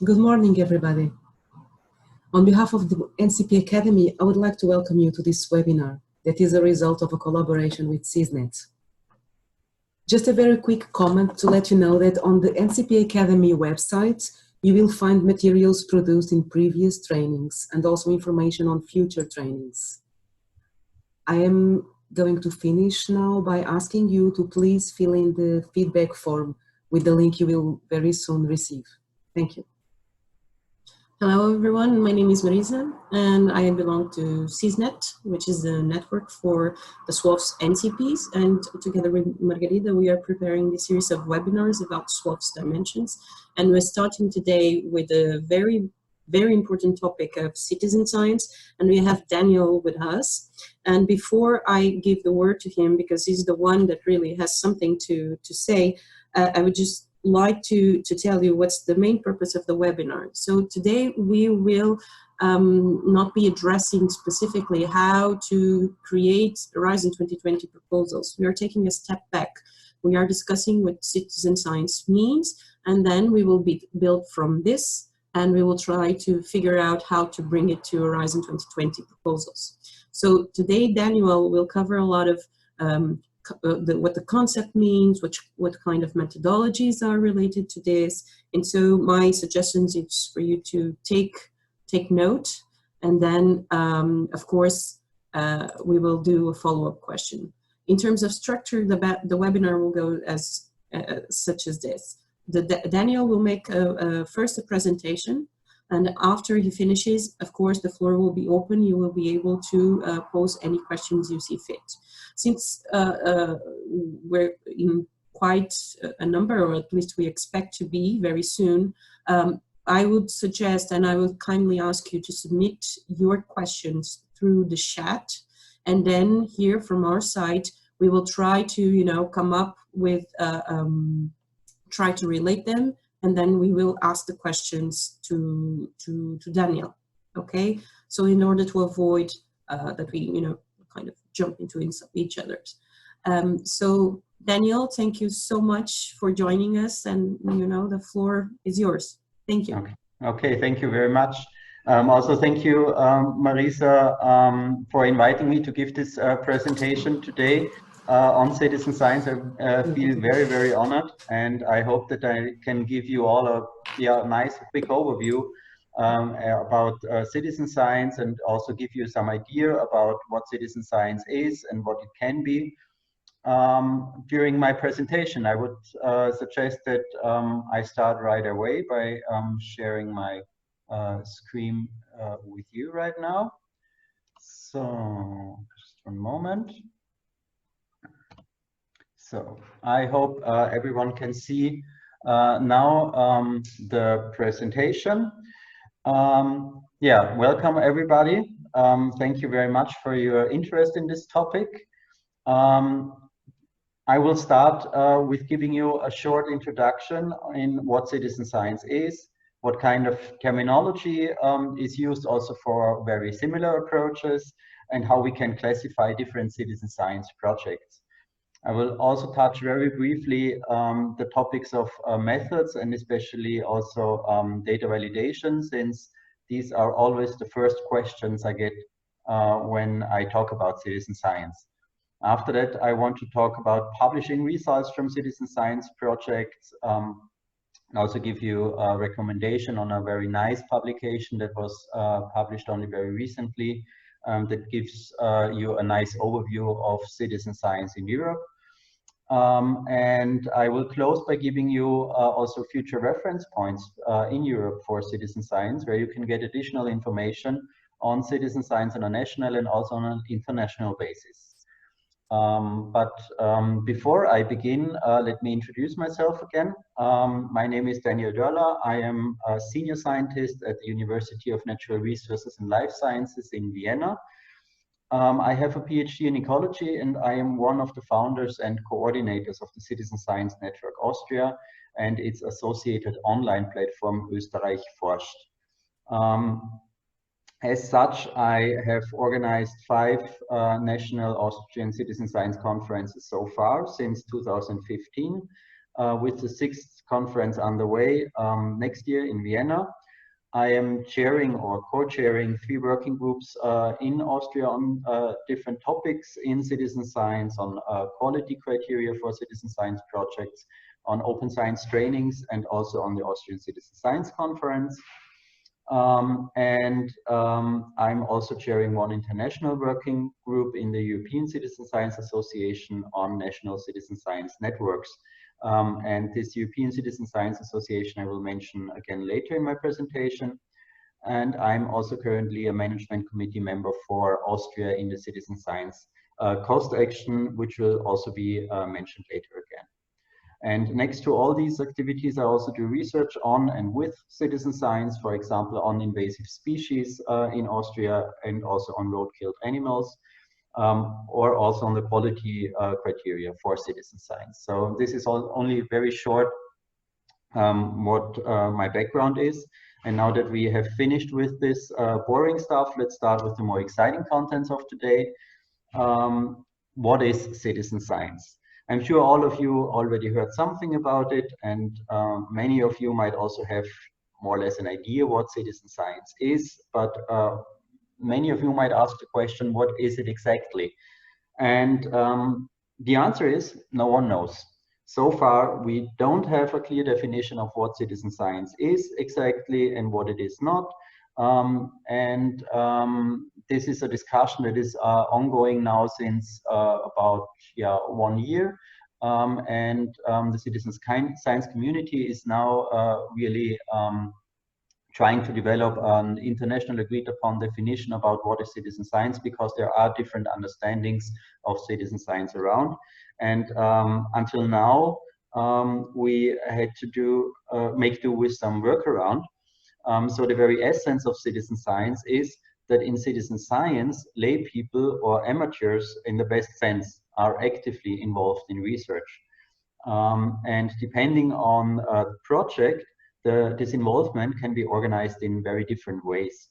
Good morning, everybody. On behalf of the NCP Academy, I would like to welcome you to this webinar that is a result of a collaboration with CISNET. Just a very quick comment to let you know that on the NCP Academy website, you will find materials produced in previous trainings and also information on future trainings. I am going to finish now by asking you to please fill in the feedback form with the link you will very soon receive. Thank you. Hello everyone, my name is Marisa and I belong to CISNET, which is the network for the SWOF's NCPs, and together with Margarida we are preparing this series of webinars about SWOF's dimensions, and we're starting today with a very important topic of citizen science, and we have Daniel with us. And before I give the word to him, because he's the one that really has something to say, I would just like to tell you what's the main purpose of the webinar. So today we will not be addressing specifically how to create Horizon 2020 proposals. We are taking a step back. We are discussing what citizen science means, and then we will build from this, and we will try to figure out how to bring it to Horizon 2020 proposals. So today Daniel will cover a lot of what the concept means, what kind of methodologies are related to this. And so my suggestion is for you to take note, and then of course we will do a follow-up question. In terms of structure, the webinar will go as such as this. Daniel will make first a presentation, and after he finishes, of course, the floor will be open. You will be able to pose any questions you see fit. Since we're in quite a number, or at least we expect to be very soon, I would suggest, and I would kindly ask you to submit your questions through the chat, and then here from our side, we will try to, come up with, try to relate them, and then we will ask the questions to Daniel, okay? So in order to avoid that we, kind of jump into each other's. So Daniel, thank you so much for joining us, and the floor is yours. Thank you. Okay, thank you very much. Also, thank you, Marisa, for inviting me to give this presentation today on citizen science. I feel very honored, and I hope that I can give you all a nice quick overview about citizen science, and also give you some idea about what citizen science is and what it can be. During my presentation, I would suggest that I start right away by sharing my screen with you right now. So just one moment. So I hope everyone can see now the presentation. Yeah, welcome everybody. Thank you very much for your interest in this topic. I will start with giving you a short introduction in what citizen science is, what kind of terminology is used also for very similar approaches, and how we can classify different citizen science projects. I will also touch very briefly the topics of methods, and especially also data validation, since these are always the first questions I get when I talk about citizen science. After that, I want to talk about publishing results from citizen science projects, and also give you a recommendation on a very nice publication that was published only very recently, that gives you a nice overview of citizen science in Europe. And I will close by giving you also future reference points in Europe for citizen science, where you can get additional information on citizen science on a national and also on an international basis. Before I begin, let me introduce myself again. My name is Daniel Dörler. I am a senior scientist at the University of Natural Resources and Life Sciences in Vienna. I have a PhD in ecology, and I am one of the founders and coordinators of the Citizen Science Network Austria and its associated online platform Österreich forscht. As such, I have organized 5 national Austrian citizen science conferences so far since 2015. with the 6th conference underway next year in Vienna. I am chairing or co-chairing 3 working groups in Austria on different topics in citizen science, on quality criteria for citizen science projects, on open science trainings, and also on the Austrian Citizen Science Conference. I'm also chairing one international working group in the European Citizen Science Association on national citizen science networks. And this European Citizen Science Association I will mention again later in my presentation. And I'm also currently a management committee member for Austria in the citizen science cost action, which will also be mentioned later again. And next to all these activities, I also do research on and with citizen science, for example, on invasive species in Austria, and also on road-killed animals, or also on the quality criteria for citizen science. So this is only very short what my background is. And now that we have finished with this boring stuff, let's start with the more exciting contents of today. What is citizen science? I'm sure all of you already heard something about it, and many of you might also have more or less an idea what citizen science is, but many of you might ask the question, what is it exactly? And the answer is, no one knows. So far, we don't have a clear definition of what citizen science is exactly and what it is not. This is a discussion that is ongoing now since about 1 year. The citizen science community is now really trying to develop an international agreed upon definition about what is citizen science, because there are different understandings of citizen science around. And until now, we had to make do with some workaround. So the very essence of citizen science is that in citizen science, lay people or amateurs in the best sense are actively involved in research. And depending on the project, this involvement can be organized in very different ways.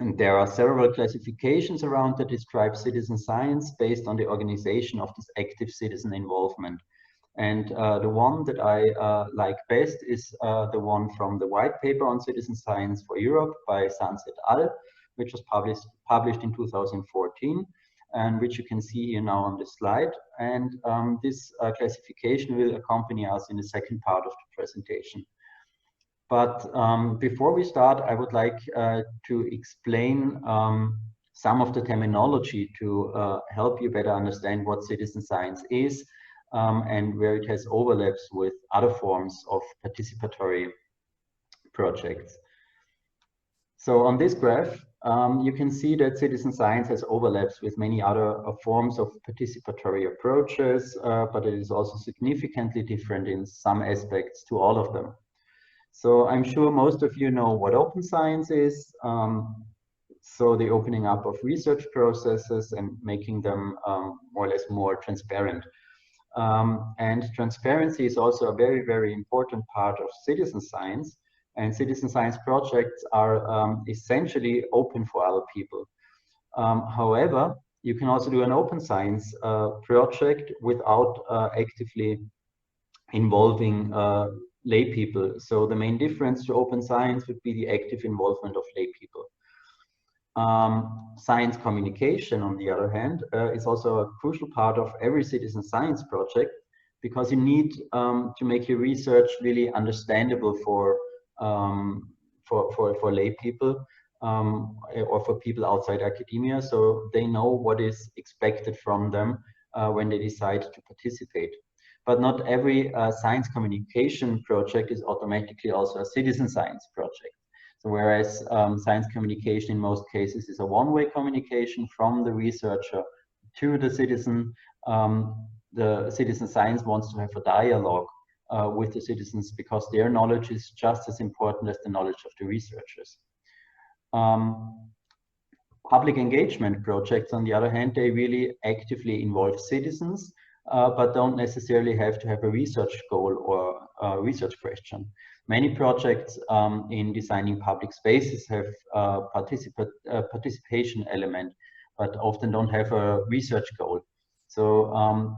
And there are several classifications around that describe citizen science based on the organization of this active citizen involvement. And the one that I like best is the one from the white paper on citizen science for Europe by Sanz et al., which was published in 2014, and which you can see here now on this slide. And this classification will accompany us in the second part of the presentation. But before we start, I would like to explain some of the terminology to help you better understand what citizen science is, and where it has overlaps with other forms of participatory projects. So on this graph, you can see that citizen science has overlaps with many other forms of participatory approaches, but it is also significantly different in some aspects to all of them. So I'm sure most of you know what open science is. So the opening up of research processes and making them more or less more transparent. And transparency is also a very, very important part of citizen science. And citizen science projects are essentially open for other people. However, you can also do an open science project without actively involving lay people. So the main difference to open science would be the active involvement of lay people. Science communication, on the other hand, is also a crucial part of every citizen science project, because you need to make your research really understandable for lay people or for people outside academia, so they know what is expected from them when they decide to participate. But not every science communication project is automatically also a citizen science project. So whereas science communication in most cases is a one-way communication from the researcher to the citizen science wants to have a dialogue with the citizens, because their knowledge is just as important as the knowledge of the researchers. Public engagement projects, on the other hand, they really actively involve citizens, but don't necessarily have to have a research goal or a research question. Many projects in designing public spaces have a participation element, but often don't have a research goal. So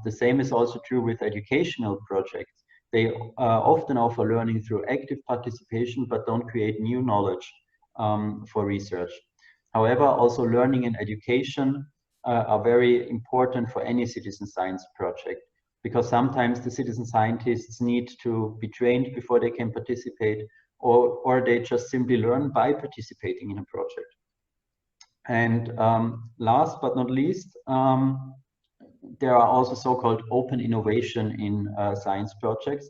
the same is also true with educational projects. They often offer learning through active participation, but don't create new knowledge for research. However, also learning and education are very important for any citizen science project, because sometimes the citizen scientists need to be trained before they can participate, or they just simply learn by participating in a project. And last but not least, there are also so-called open innovation in science projects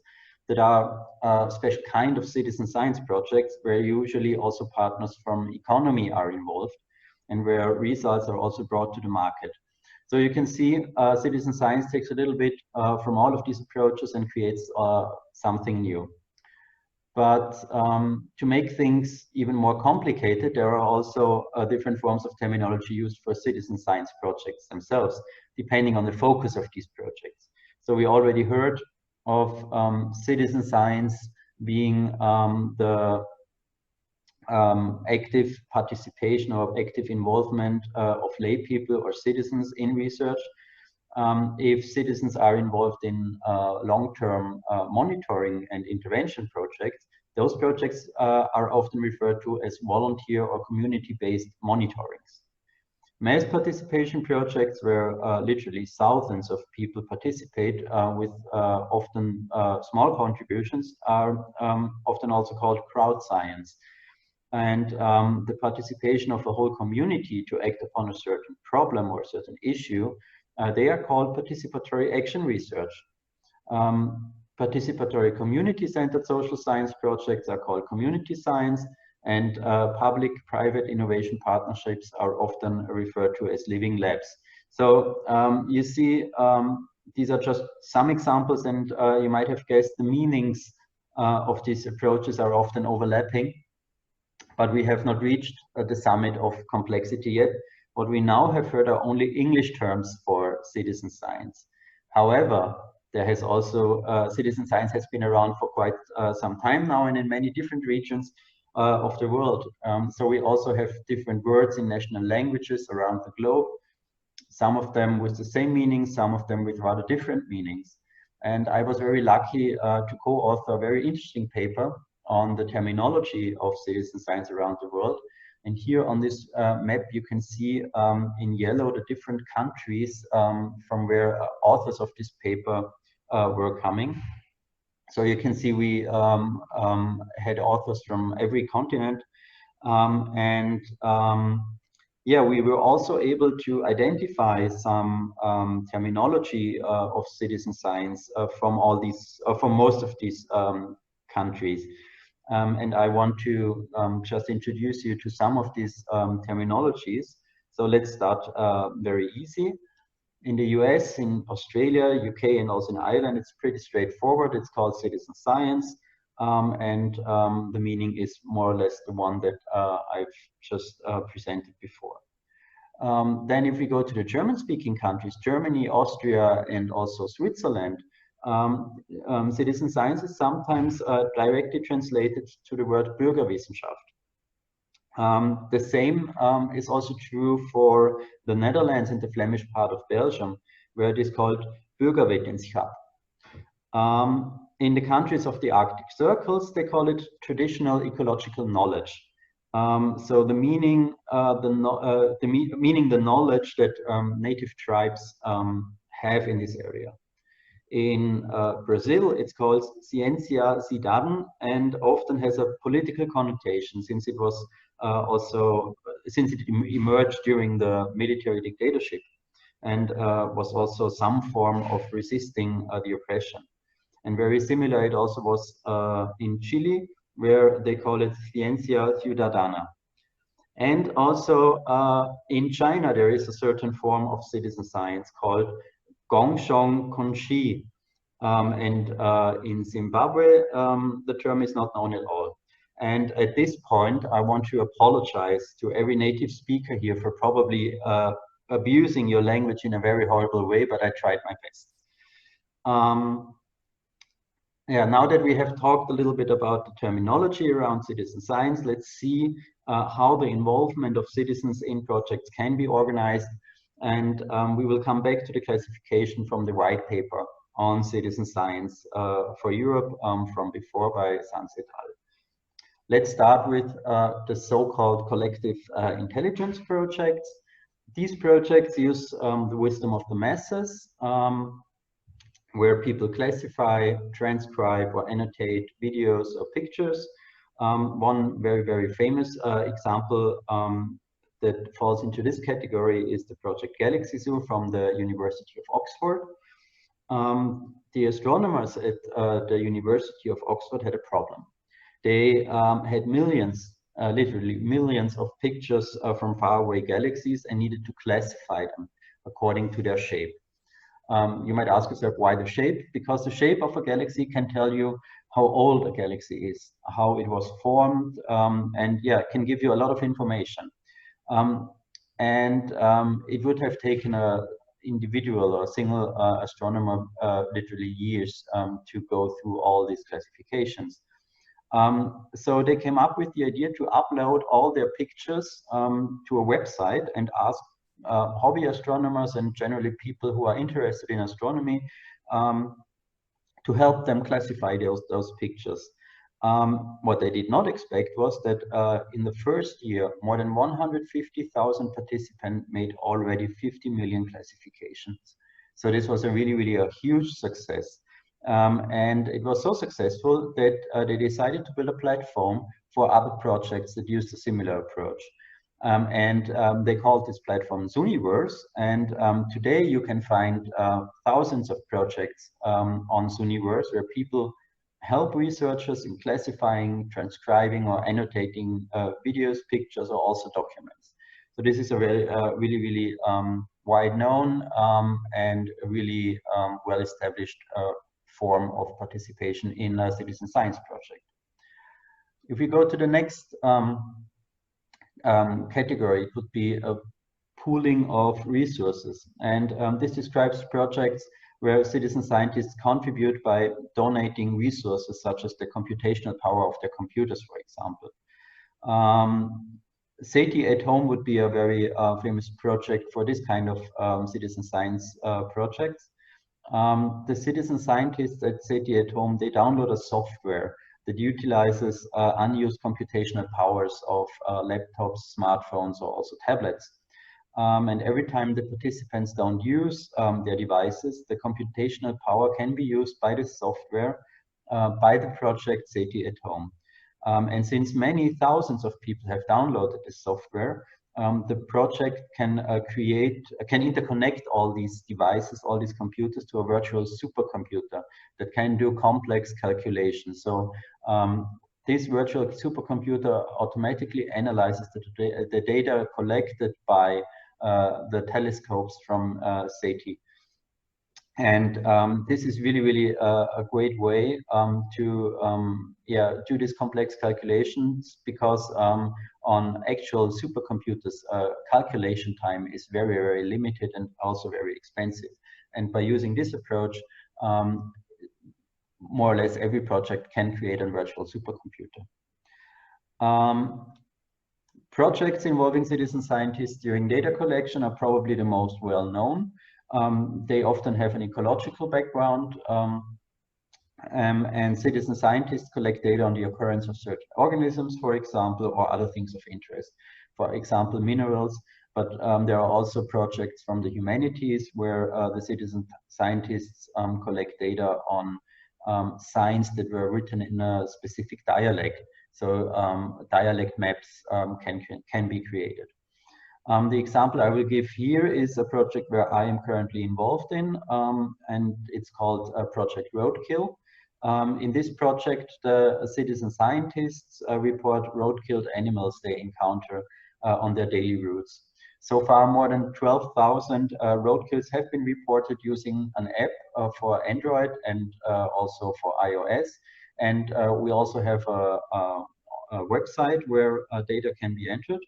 that are a special kind of citizen science projects where usually also partners from economy are involved and where results are also brought to the market. So you can see citizen science takes a little bit from all of these approaches and creates something new. But to make things even more complicated, there are also different forms of terminology used for citizen science projects themselves, depending on the focus of these projects. So we already heard of citizen science being the active participation or active involvement of lay people or citizens in research. If citizens are involved in long-term monitoring and intervention projects, those projects are often referred to as volunteer or community-based monitorings. Mass participation projects where literally thousands of people participate with often small contributions are often also called crowd science. And the participation of a whole community to act upon a certain problem or a certain issue, they are called participatory action research. Participatory community-centered social science projects are called community science, and public-private innovation partnerships are often referred to as living labs. So you see, these are just some examples, and you might have guessed the meanings of these approaches are often overlapping, but we have not reached the summit of complexity yet. What we now have heard are only English terms for citizen science. However, there has also, citizen science has been around for quite some time now and in many different regions of the world. So we also have different words in national languages around the globe, some of them with the same meaning, some of them with rather different meanings. And I was very lucky to co-author a very interesting paper on the terminology of citizen science around the world. And here on this map, you can see in yellow the different countries from where authors of this paper were coming. So you can see we had authors from every continent. Yeah, we were also able to identify some terminology of citizen science from all these, from most of these countries. And I want to just introduce you to some of these terminologies. So let's start very easy. In the US, in Australia, UK, and also in Ireland, it's pretty straightforward. It's called citizen science. The meaning is more or less the one that I've just presented before. Then if we go to the German-speaking countries, Germany, Austria, and also Switzerland, citizen science is sometimes directly translated to the word Bürgerwissenschaft. The same is also true for the Netherlands and the Flemish part of Belgium, where it is called Bürgerwetenschap. In the countries of the Arctic circles, they call it traditional ecological knowledge. So the meaning, meaning the knowledge that native tribes have in this area. In Brazil, it's called Ciência Cidadã and often has a political connotation since it was since it emerged during the military dictatorship and was also some form of resisting the oppression. And very similar, it also was in Chile, where they call it Ciencia Ciudadana. And also in China, there is a certain form of citizen science called Gongshong Konshi. In Zimbabwe, the term is not known at all. And at this point, I want to apologize to every native speaker here for probably abusing your language in a very horrible way, but I tried my best. Yeah, now that we have talked a little bit about the terminology around citizen science, let's see how the involvement of citizens in projects can be organized. And we will come back to the classification from the white paper on citizen science for Europe from before by Sanz et al. Let's start with the so-called collective intelligence projects. These projects use the wisdom of the masses, where people classify, transcribe, or annotate videos or pictures. One very, very famous example that falls into this category is the project Galaxy Zoo from the University of Oxford. The astronomers at the University of Oxford had a problem. They had millions, literally millions of pictures from faraway galaxies and needed to classify them according to their shape. You might ask yourself, why the shape? Because the shape of a galaxy can tell you how old a galaxy is, how it was formed, and yeah, can give you a lot of information. It would have taken an individual or a single astronomer literally years to go through all these classifications. So they came up with the idea to upload all their pictures to a website and ask hobby astronomers and generally people who are interested in astronomy to help them classify those pictures. What they did not expect was that in the first year, more than 150,000 participants made already 50 million classifications. So this was a really a huge success. And it was so successful that they decided to build a platform for other projects that used a similar approach. They called this platform Zooniverse. And today you can find thousands of projects on Zooniverse where people help researchers in classifying, transcribing, or annotating videos, pictures, or also documents. So this is a very, really wide known and really well-established form of participation in a citizen science project. If we go to the next category, it would be a pooling of resources. And this describes projects where citizen scientists contribute by donating resources such as the computational power of their computers, for example. SETI at Home would be a very famous project for this kind of citizen science projects. The citizen scientists at SETI at Home, they download a software that utilizes unused computational powers of laptops, smartphones, or also tablets. And every time the participants don't use their devices, the computational power can be used by the software, by the project SETI at Home. And since many thousands of people have downloaded this software, the project can interconnect all these devices, all these computers to a virtual supercomputer that can do complex calculations. So this virtual supercomputer automatically analyzes the data collected by the telescopes from SETI. And this is really a great way to do these complex calculations, because on actual supercomputers, calculation time is very limited and also very expensive. And by using this approach, more or less every project can create a virtual supercomputer. Projects involving citizen scientists during data collection are probably the most well-known. They often have an ecological background, and citizen scientists collect data on the occurrence of certain organisms, for example, or other things of interest, for example, minerals. But there are also projects from the humanities where the citizen scientists collect data on signs that were written in a specific dialect. So dialect maps can be created. The example I will give here is a project where I am currently involved in, and it's called Project Roadkill. In this project, the citizen scientists report road-killed animals they encounter on their daily routes. So far, more than 12,000 roadkills have been reported using an app for Android and also for iOS. And we also have a website where data can be entered.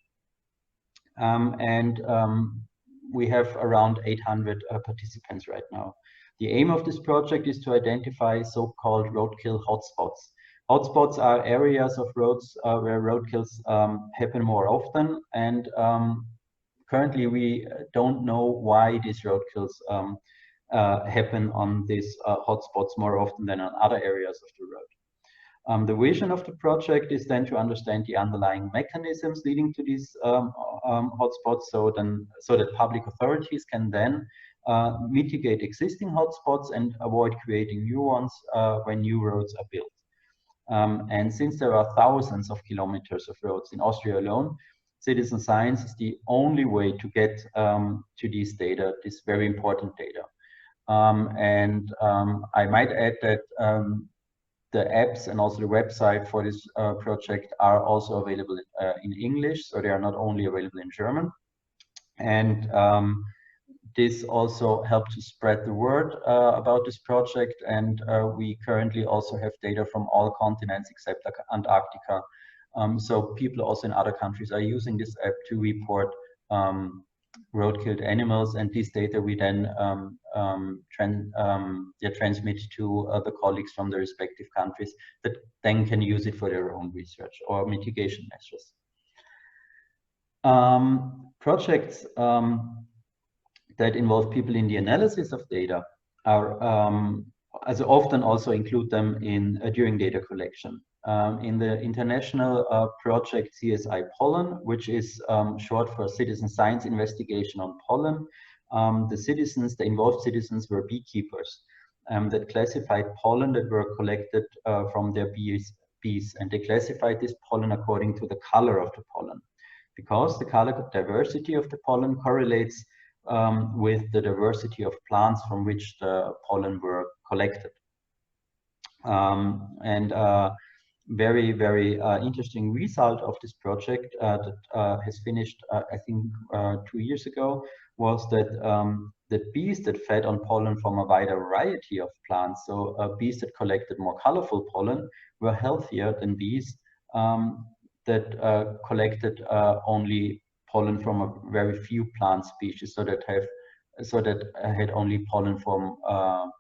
We have around 800 participants right now. The aim of this project is to identify so-called roadkill hotspots. Hotspots are areas of roads where roadkills happen more often, and currently we don't know why these roadkills happen on these hotspots more often than on other areas of the road. The vision of the project is then to understand the underlying mechanisms leading to these hotspots, so that public authorities can then mitigate existing hotspots and avoid creating new ones when new roads are built. And since there are thousands of kilometers of roads in Austria alone, citizen science is the only way to get to these data, this very important data. I might add that the apps and also the website for this project are also available in English, so they are not only available in German. And this also helped to spread the word about this project, and we currently also have data from all continents except Antarctica. So people also in other countries are using this app to report road-killed animals, and this data we then transmit to the colleagues from the respective countries that then can use it for their own research or mitigation measures. Projects that involve people in the analysis of data are as often also include them in during data collection. In the international project CSI Pollen, which is short for Citizen Science Investigation on Pollen, the involved citizens were beekeepers that classified pollen that were collected from their bees, and they classified this pollen according to the color of the pollen, because the color diversity of the pollen correlates with the diversity of plants from which the pollen were collected. Very, very interesting result of this project that has finished, I think, 2 years ago, was that the bees that fed on pollen from a wider variety of plants, so bees that collected more colorful pollen, were healthier than bees that collected only pollen from a very few plant species, so that had only pollen from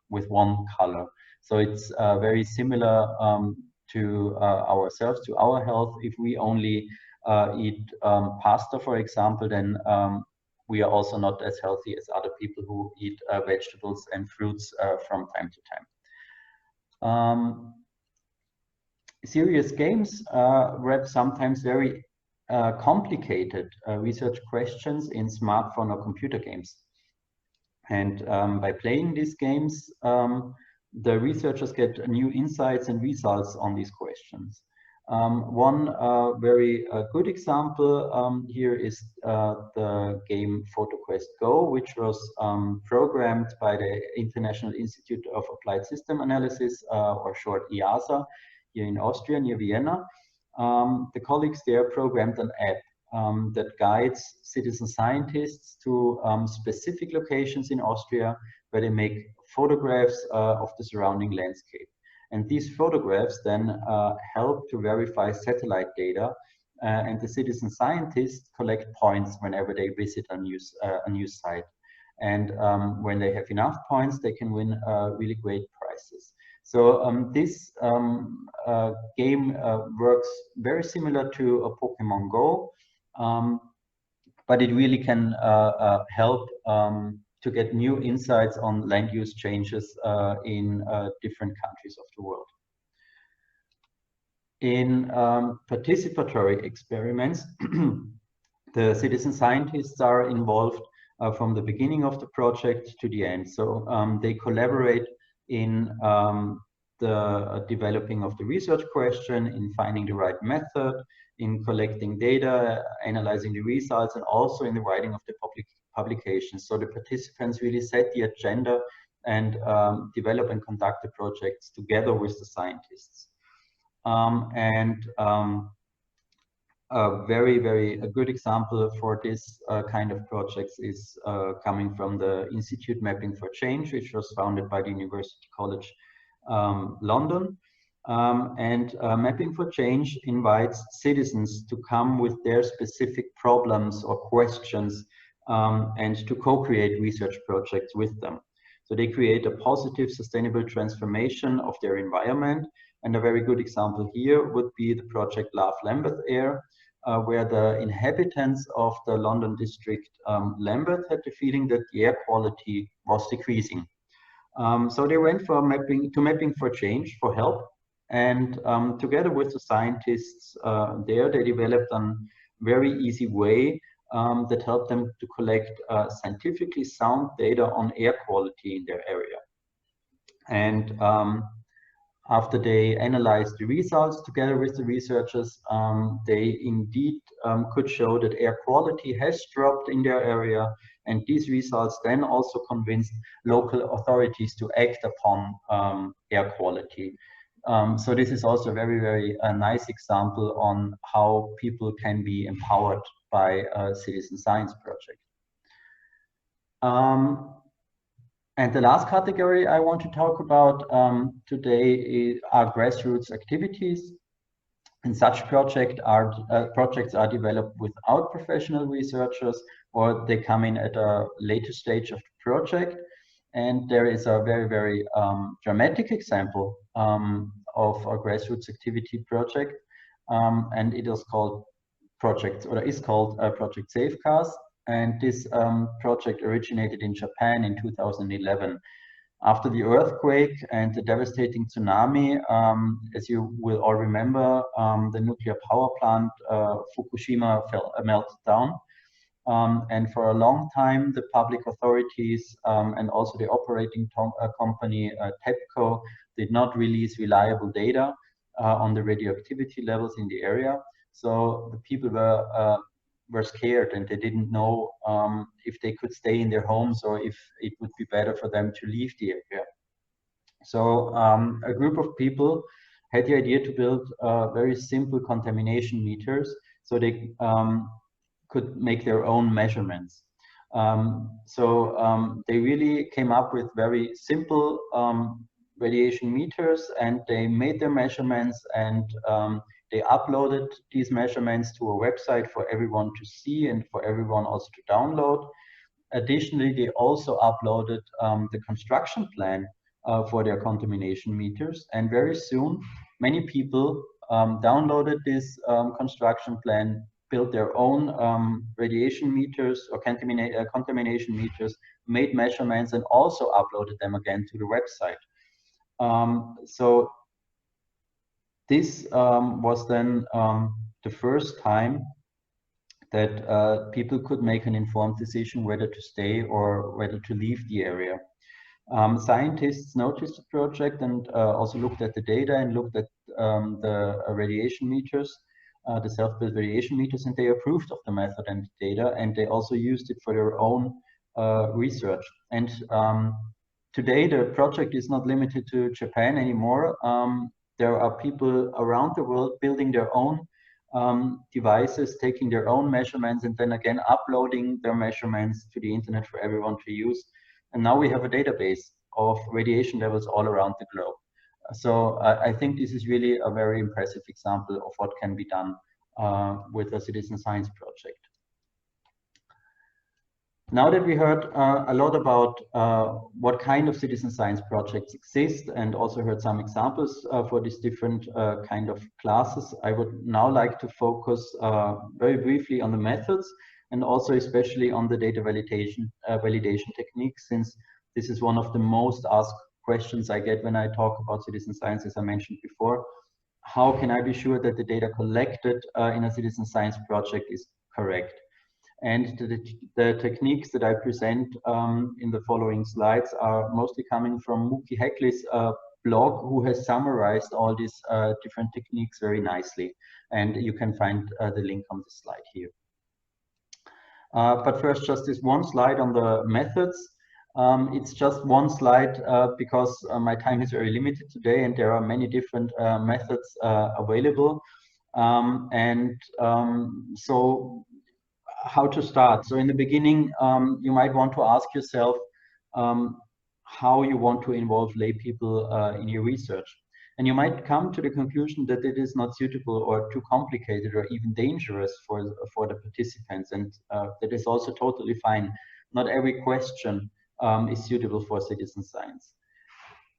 with one color. So it's very similar to ourselves, to our health. If we only eat pasta, for example, then we are also not as healthy as other people who eat vegetables and fruits from time to time. Serious games wrap sometimes very complicated research questions in smartphone or computer games. And by playing these games, the researchers get new insights and results on these questions. One very good example here is the game PhotoQuest Go, which was programmed by the International Institute of Applied System Analysis, or short IASA, here in Austria, near Vienna. The colleagues there programmed an app that guides citizen scientists to specific locations in Austria where they make photographs of the surrounding landscape. And these photographs then help to verify satellite data, and the citizen scientists collect points whenever they visit a new site. And when they have enough points, they can win really great prizes. So this game works very similar to a Pokemon Go, but it really can help to get new insights on land use changes in different countries of the world. In participatory experiments, the citizen scientists are involved from the beginning of the project to the end. So they collaborate in the developing of the research question, in finding the right method, in collecting data, analyzing the results, and also in the writing of the publications. So the participants really set the agenda and develop and conduct the projects together with the scientists. A very good example for this kind of projects is coming from the Institute Mapping for Change, which was founded by the University College London. Mapping for Change invites citizens to come with their specific problems or questions and to co-create research projects with them. So they create a positive, sustainable transformation of their environment. And a very good example here would be the project Love Lambeth Air, where the inhabitants of the London district Lambeth had the feeling that the air quality was decreasing So they went for mapping for change, for help. And together with the scientists there, they developed a very easy way that helped them to collect scientifically sound data on air quality in their area. And after they analyzed the results together with the researchers, they indeed could show that air quality has dropped in their area. And these results then also convinced local authorities to act upon air quality. So this is also a very, very nice example on how people can be empowered by a citizen science project. And the last category I want to talk about today are grassroots activities. And such projects are developed without professional researchers, or they come in at a later stage of the project. And there is a very, very dramatic example of a grassroots activity project. And it is called Project Safecast. And this project originated in Japan in 2011. After the earthquake and the devastating tsunami, as you will all remember, the nuclear power plant Fukushima melted down. And for a long time, the public authorities and also the operating company TEPCO did not release reliable data on the radioactivity levels in the area. So the people were scared, and they didn't know if they could stay in their homes or if it would be better for them to leave the area. So a group of people had the idea to build very simple contamination meters so they could make their own measurements. They really came up with very simple radiation meters, and they made their measurements, and they uploaded these measurements to a website for everyone to see and for everyone also to download. Additionally, they also uploaded the construction plan for their contamination meters. And very soon, many people downloaded this construction plan, built their own radiation meters or contamination meters, made measurements, and also uploaded them again to the website. So this was then the first time that people could make an informed decision whether to stay or whether to leave the area. Scientists noticed the project and also looked at the data and looked at the radiation meters, the self-built radiation meters, and they approved of the method and the data, and they also used it for their own research. And today the project is not limited to Japan anymore. There are people around the world building their own devices, taking their own measurements, and then again uploading their measurements to the internet for everyone to use. And now we have a database of radiation levels all around the globe. So I think this is really a very impressive example of what can be done with a citizen science project. Now that we heard a lot about what kind of citizen science projects exist and also heard some examples for these different kind of classes, I would now like to focus very briefly on the methods and also especially on the data validation techniques, since this is one of the most asked questions I get when I talk about citizen science, as I mentioned before. How can I be sure that the data collected in a citizen science project is correct? And the techniques that I present in the following slides are mostly coming from Mookie Heckley's blog, who has summarized all these different techniques very nicely. And you can find the link on the slide here. But first, just this one slide on the methods. It's just one slide because my time is very limited today and there are many different methods available. So how to start? So in the beginning, you might want to ask yourself how you want to involve lay people in your research. And you might come to the conclusion that it is not suitable or too complicated or even dangerous for the participants. And that is also totally fine. Not every question is suitable for citizen science.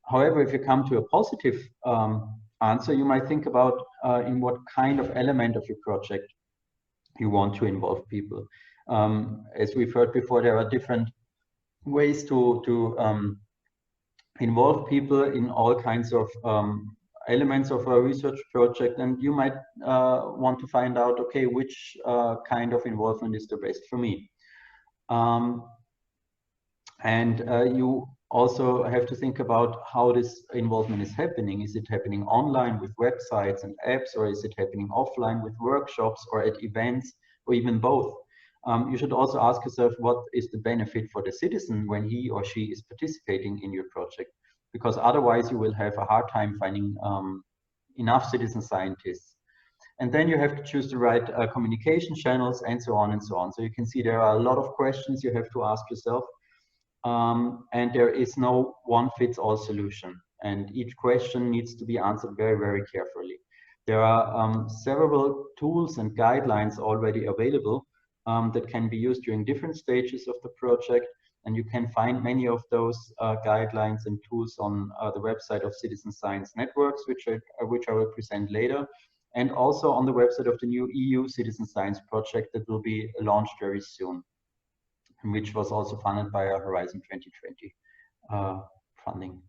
However, if you come to a positive answer, you might think about in what kind of element of your project you want to involve people. As we've heard before, there are different ways to involve people in all kinds of elements of a research project, and you might want to find out, okay, which kind of involvement is the best for me. And you also have to think about how this involvement is happening. Is it happening online with websites and apps, or is it happening offline with workshops or at events, or even both? You should also ask yourself, what is the benefit for the citizen when he or she is participating in your project? Because otherwise you will have a hard time finding enough citizen scientists. And then you have to choose the right communication channels, and so on and so on. So you can see there are a lot of questions you have to ask yourself. And there is no one-fits-all solution. And each question needs to be answered very, very carefully. There are several tools and guidelines already available that can be used during different stages of the project. And you can find many of those guidelines and tools on the website of Citizen Science Networks, which I will present later, and also on the website of the new EU Citizen Science Project that will be launched very soon, which was also funded by our Horizon 2020 funding.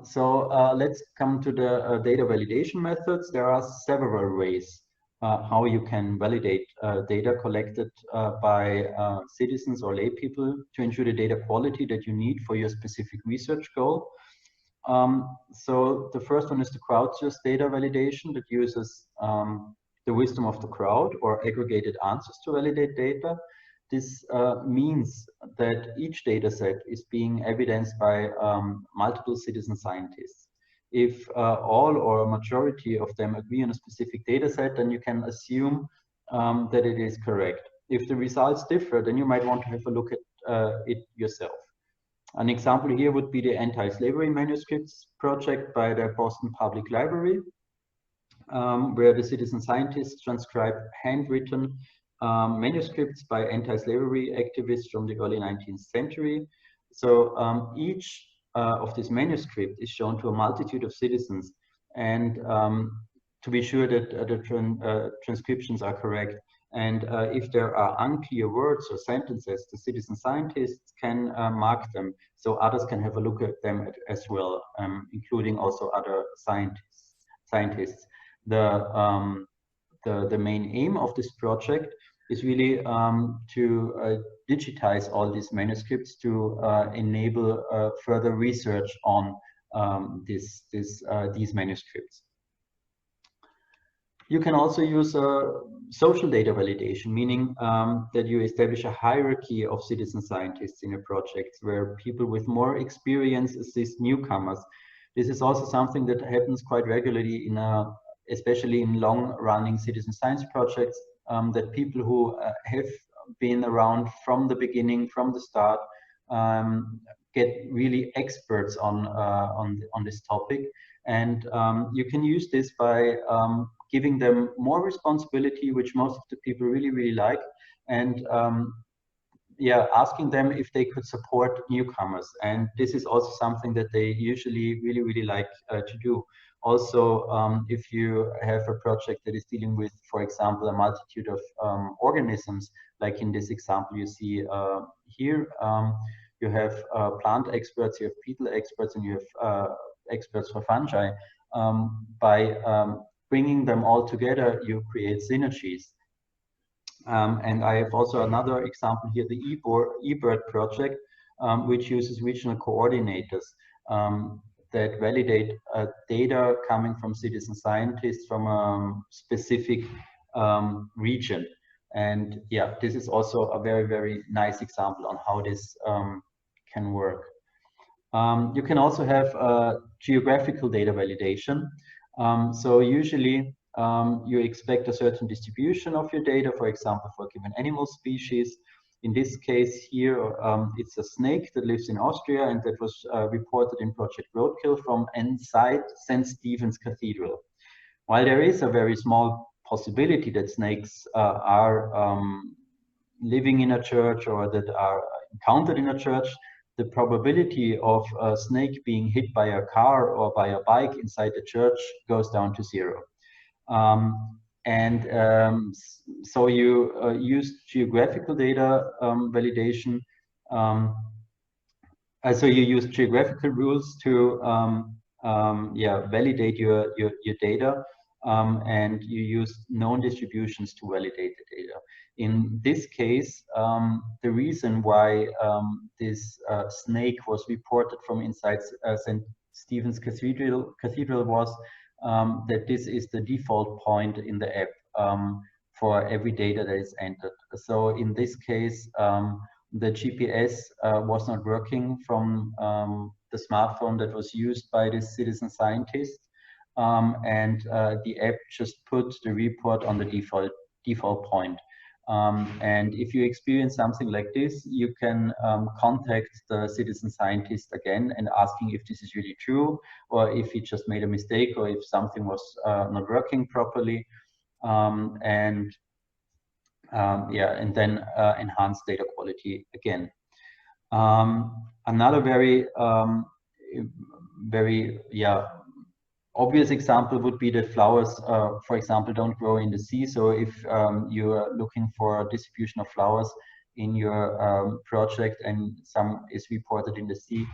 So let's come to the data validation methods. There are several ways how you can validate data collected by citizens or lay people to ensure the data quality that you need for your specific research goal. So the first one is the crowdsourced data validation that uses the wisdom of the crowd or aggregated answers to validate data. This means that each data set is being evidenced by multiple citizen scientists. If all or a majority of them agree on a specific data set, then you can assume that it is correct. If the results differ, then you might want to have a look at it yourself. An example here would be the anti-slavery manuscripts project by the Boston Public Library, where the citizen scientists transcribe handwritten manuscripts by anti-slavery activists from the early 19th century. So each of these manuscripts is shown to a multitude of citizens, and to be sure that the transcriptions are correct. And if there are unclear words or sentences, the citizen scientists can mark them, so others can have a look at them as well, including also other scientists. The main aim of this project is really to digitize all these manuscripts to enable further research on these manuscripts. You can also use social data validation, meaning that you establish a hierarchy of citizen scientists in a project where people with more experience assist newcomers. This is also something that happens quite regularly especially in long-running citizen science projects, that people who have been around from the beginning, from the start, get really experts on this topic. And you can use this by giving them more responsibility, which most of the people really, really like, and yeah, asking them if they could support newcomers. And this is also something that they usually really, really like to do. Also, if you have a project that is dealing with, for example, a multitude of organisms, like in this example you see here, you have plant experts, you have beetle experts, and you have experts for fungi. By bringing them all together, you create synergies. And I have also another example here, the eBird project, which uses regional coordinators that validate data coming from citizen scientists from a specific region. And yeah, this is also a very, very nice example on how this can work. You can also have geographical data validation. So usually you expect a certain distribution of your data, for example, for a given animal species. In this case here, it's a snake that lives in Austria, and that was reported in Project Roadkill from inside St. Stephen's Cathedral. While there is a very small possibility that snakes are living in a church or that are encountered in a church, the probability of a snake being hit by a car or by a bike inside the church goes down to 0. So you use geographical data validation So you use geographical rules to validate your data, and you use known distributions to validate the data. In this case, the reason why this snake was reported from inside St. Stephen's Cathedral was that this is the default point in the app for every data that is entered. So in this case, the GPS was not working from the smartphone that was used by this citizen scientist, and the app just put the report on the default point. And if you experience something like this, you can contact the citizen scientist again and asking if this is really true, or if he just made a mistake, or if something was not working properly, and then enhance data quality again. Another very obvious example would be that flowers, for example, don't grow in the sea. So if you are looking for a distribution of flowers in your project and some is reported in the sea,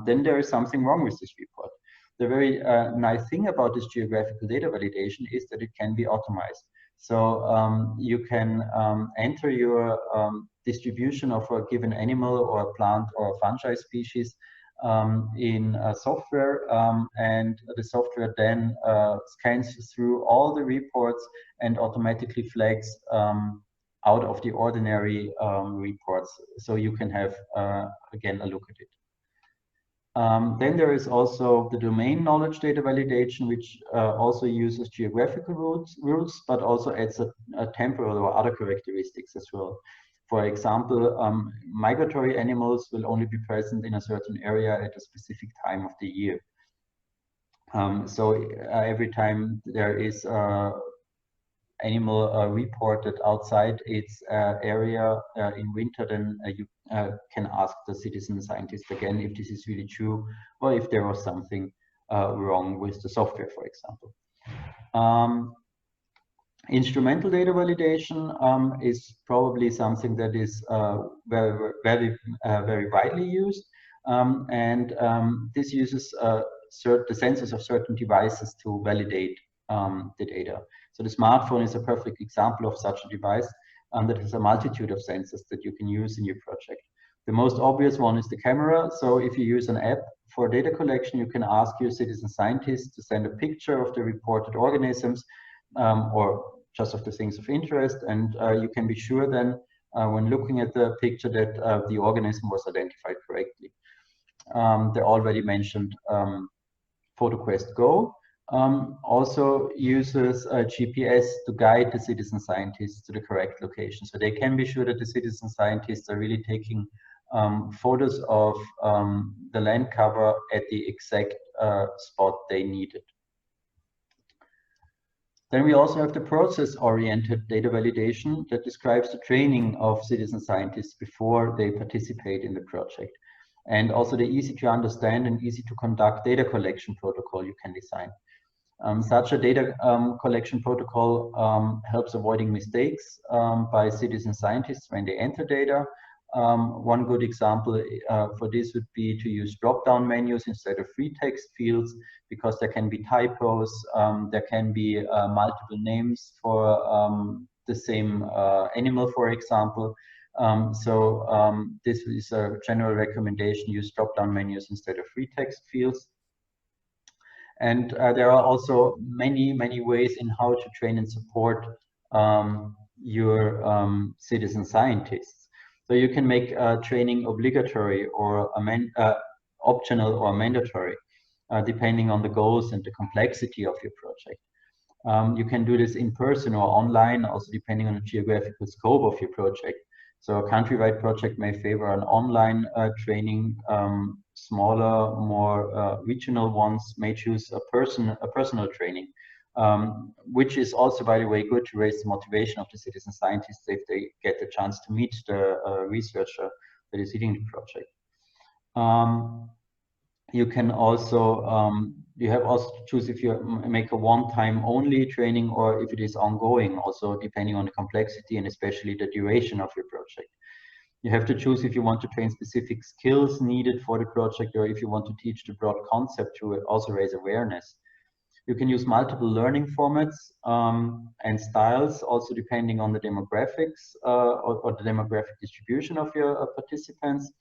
then there is something wrong with this report. The very nice thing about this geographical data validation is that it can be optimized. So you can enter your distribution of a given animal or a plant or a fungi species in software, and the software then scans through all the reports and automatically flags out of the ordinary reports, so you can have again a look at it. Then there is also the domain knowledge data validation, which also uses geographical rules, but also adds a temporal or other characteristics as well. For example, migratory animals will only be present in a certain area at a specific time of the year. So every time there is animal reported outside its area in winter, then you can ask the citizen scientist again if this is really true, or if there was something wrong with the software, for example. Instrumental data validation is probably something that is very widely used, and this uses the sensors of certain devices to validate the data. So the smartphone is a perfect example of such a device that has a multitude of sensors that you can use in your project. The most obvious one is the camera. So if you use an app for data collection, you can ask your citizen scientist to send a picture of the reported organisms or just of the things of interest, and you can be sure then when looking at the picture that the organism was identified correctly. The already mentioned PhotoQuest Go also uses GPS to guide the citizen scientists to the correct location. So they can be sure that the citizen scientists are really taking photos of the land cover at the exact spot they needed. Then we also have the process-oriented data validation that describes the training of citizen scientists before they participate in the project, and also the easy to understand and easy to conduct data collection protocol you can design. Such a data collection protocol helps avoiding mistakes by citizen scientists when they enter data. One good example for this would be to use drop-down menus instead of free text fields, because there can be typos, there can be multiple names for the same animal, for example. This is a general recommendation: use drop-down menus instead of free text fields. And there are also many ways in how to train and support your citizen scientists. So you can make training obligatory or optional or mandatory, depending on the goals and the complexity of your project. You can do this in person or online, also depending on the geographical scope of your project. So a countrywide project may favor an online training. Smaller, more regional ones may choose a personal training, which is also, by the way, good to raise the motivation of the citizen scientists if they get the chance to meet the researcher that is leading the project. You can also, you have also to choose if you make a one-time only training or if it is ongoing, also depending on the complexity and especially the duration of your project. You have to choose if you want to train specific skills needed for the project, or if you want to teach the broad concept to also raise awareness. You can use multiple learning formats and styles, also depending on the demographics or the demographic distribution of your participants.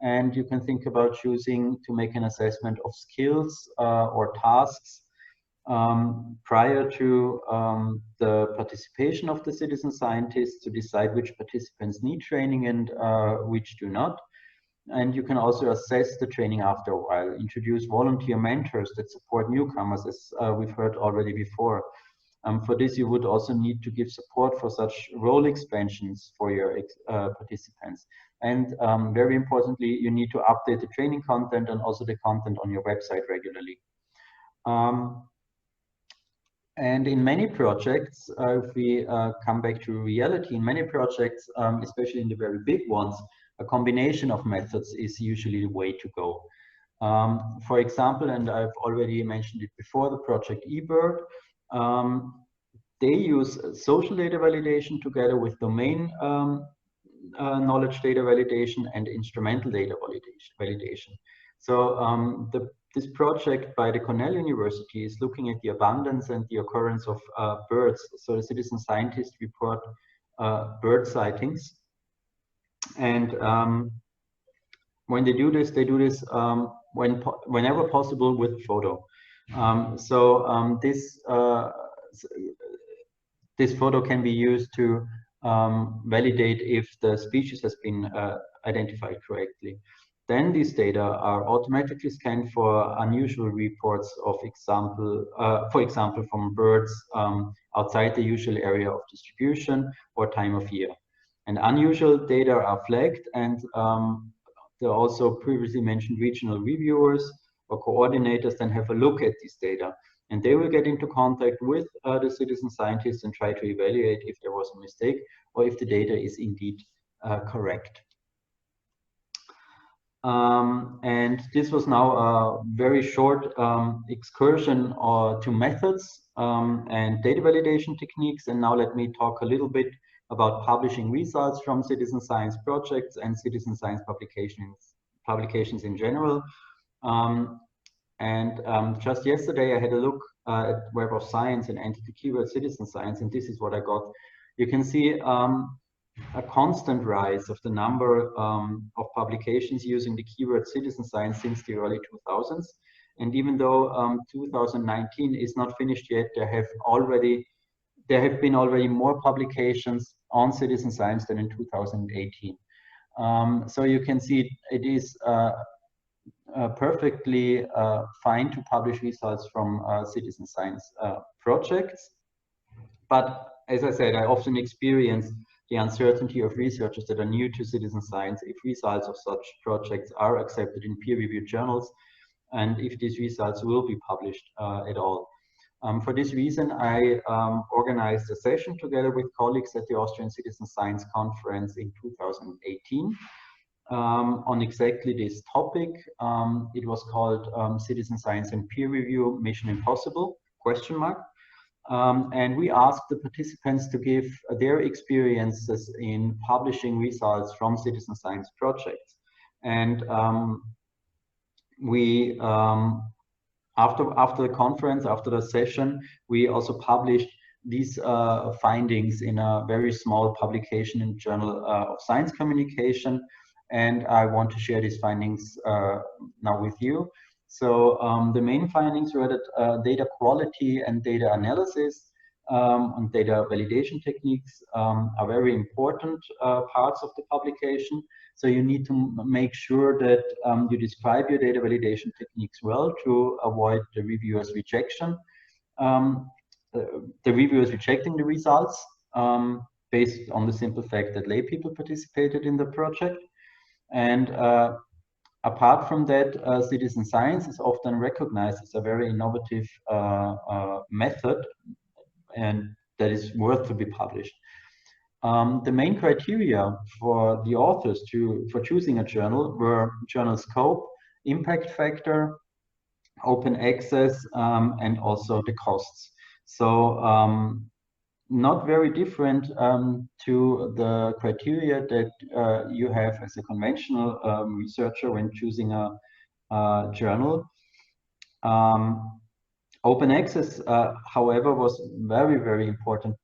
And you can think about choosing to make an assessment of skills or tasks prior to the participation of the citizen scientists, to decide which participants need training and which do not. And you can also assess the training after a while, introduce volunteer mentors that support newcomers, as we've heard already before. For this, you would also need to give support for such role expansions for your participants. And very importantly, you need to update the training content and also the content on your website regularly. And in many projects, if we come back to reality, in many projects, especially in the very big ones, a combination of methods is usually the way to go. For example, and I've already mentioned it before, the project eBird, they use social data validation together with domain knowledge data validation and instrumental data validation. So this project by the Cornell University is looking at the abundance and the occurrence of birds. So the citizen scientists report bird sightings. And when they do this whenever possible with photo. This photo can be used to validate if the species has been identified correctly. Then these data are automatically scanned for unusual reports of for example, from birds outside the usual area of distribution or time of year. And unusual data are flagged, and there are also previously mentioned regional reviewers or coordinators then have a look at this data. And they will get into contact with the citizen scientists and try to evaluate if there was a mistake or if the data is indeed correct. And this was now a very short excursion to methods and data validation techniques. And now let me talk a little bit about publishing results from citizen science projects and citizen science publications in general. Just yesterday I had a look at Web of Science and entered the keyword citizen science, and this is what I got. You can see a constant rise of the number of publications using the keyword citizen science since the early 2000s. And even though 2019 is not finished yet, there have been already more publications on citizen science than in 2018. So you can see it is perfectly fine to publish results from citizen science projects. But as I said, I often experience the uncertainty of researchers that are new to citizen science if results of such projects are accepted in peer-reviewed journals and if these results will be published at all. For this reason, I organized a session together with colleagues at the Austrian Citizen Science Conference in 2018 on exactly this topic. It was called Citizen Science and Peer Review Mission Impossible, ? And we asked the participants to give their experiences in publishing results from citizen science projects. And after the conference, after the session, we also published these findings in a very small publication in Journal of Science Communication. And I want to share these findings now with you. So the main findings were that data quality and data analysis and data validation techniques are very important parts of the publication. So you need to make sure that you describe your data validation techniques well to avoid the reviewer's rejection. The reviewers rejecting the results based on the simple fact that lay people participated in the project. And apart from that, citizen science is often recognized as a very innovative method, and that is worth to be published. The main criteria for the authors for choosing a journal were journal scope, impact factor, open access, and also the costs. So not very different to the criteria that you have as a conventional researcher when choosing a journal. Open access, however, was very, very important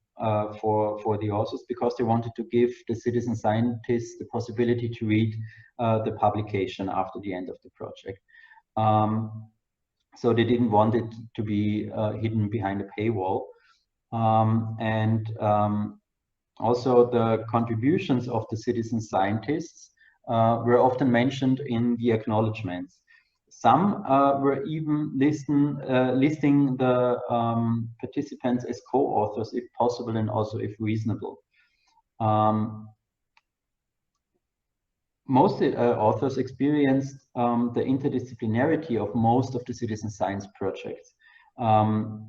for the authors, because they wanted to give the citizen scientists the possibility to read the publication after the end of the project. So they didn't want it to be hidden behind a paywall. Also the contributions of the citizen scientists were often mentioned in the acknowledgements. Some were even listing the participants as co-authors if possible, and also if reasonable. Most authors experienced the interdisciplinarity of most of the citizen science projects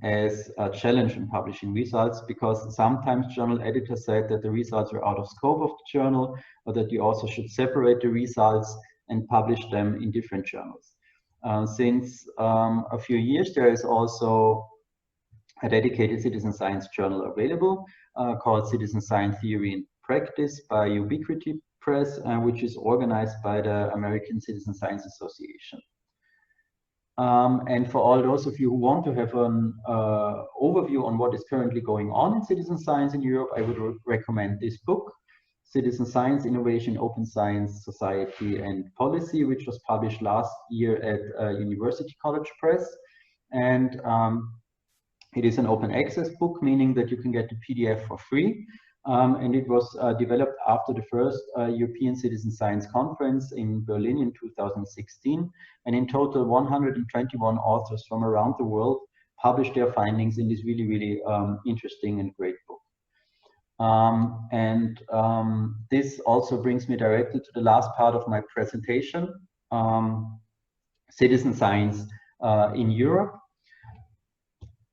as a challenge in publishing results, because sometimes journal editors said that the results are out of scope of the journal, or that the author should separate the results and publish them in different journals. Since a few years, there is also a dedicated citizen science journal available called Citizen Science Theory and Practice by Ubiquity Press, which is organized by the American Citizen Science Association. And for all those of you who want to have an overview on what is currently going on in citizen science in Europe, I would recommend this book, Citizen Science, Innovation, Open Science, Society and Policy, which was published last year at University College Press. And it is an open access book, meaning that you can get the PDF for free. And it was developed after the first European Citizen Science Conference in Berlin in 2016. And in total, 121 authors from around the world published their findings in this really, really interesting and great book. This also brings me directly to the last part of my presentation, citizen science in Europe.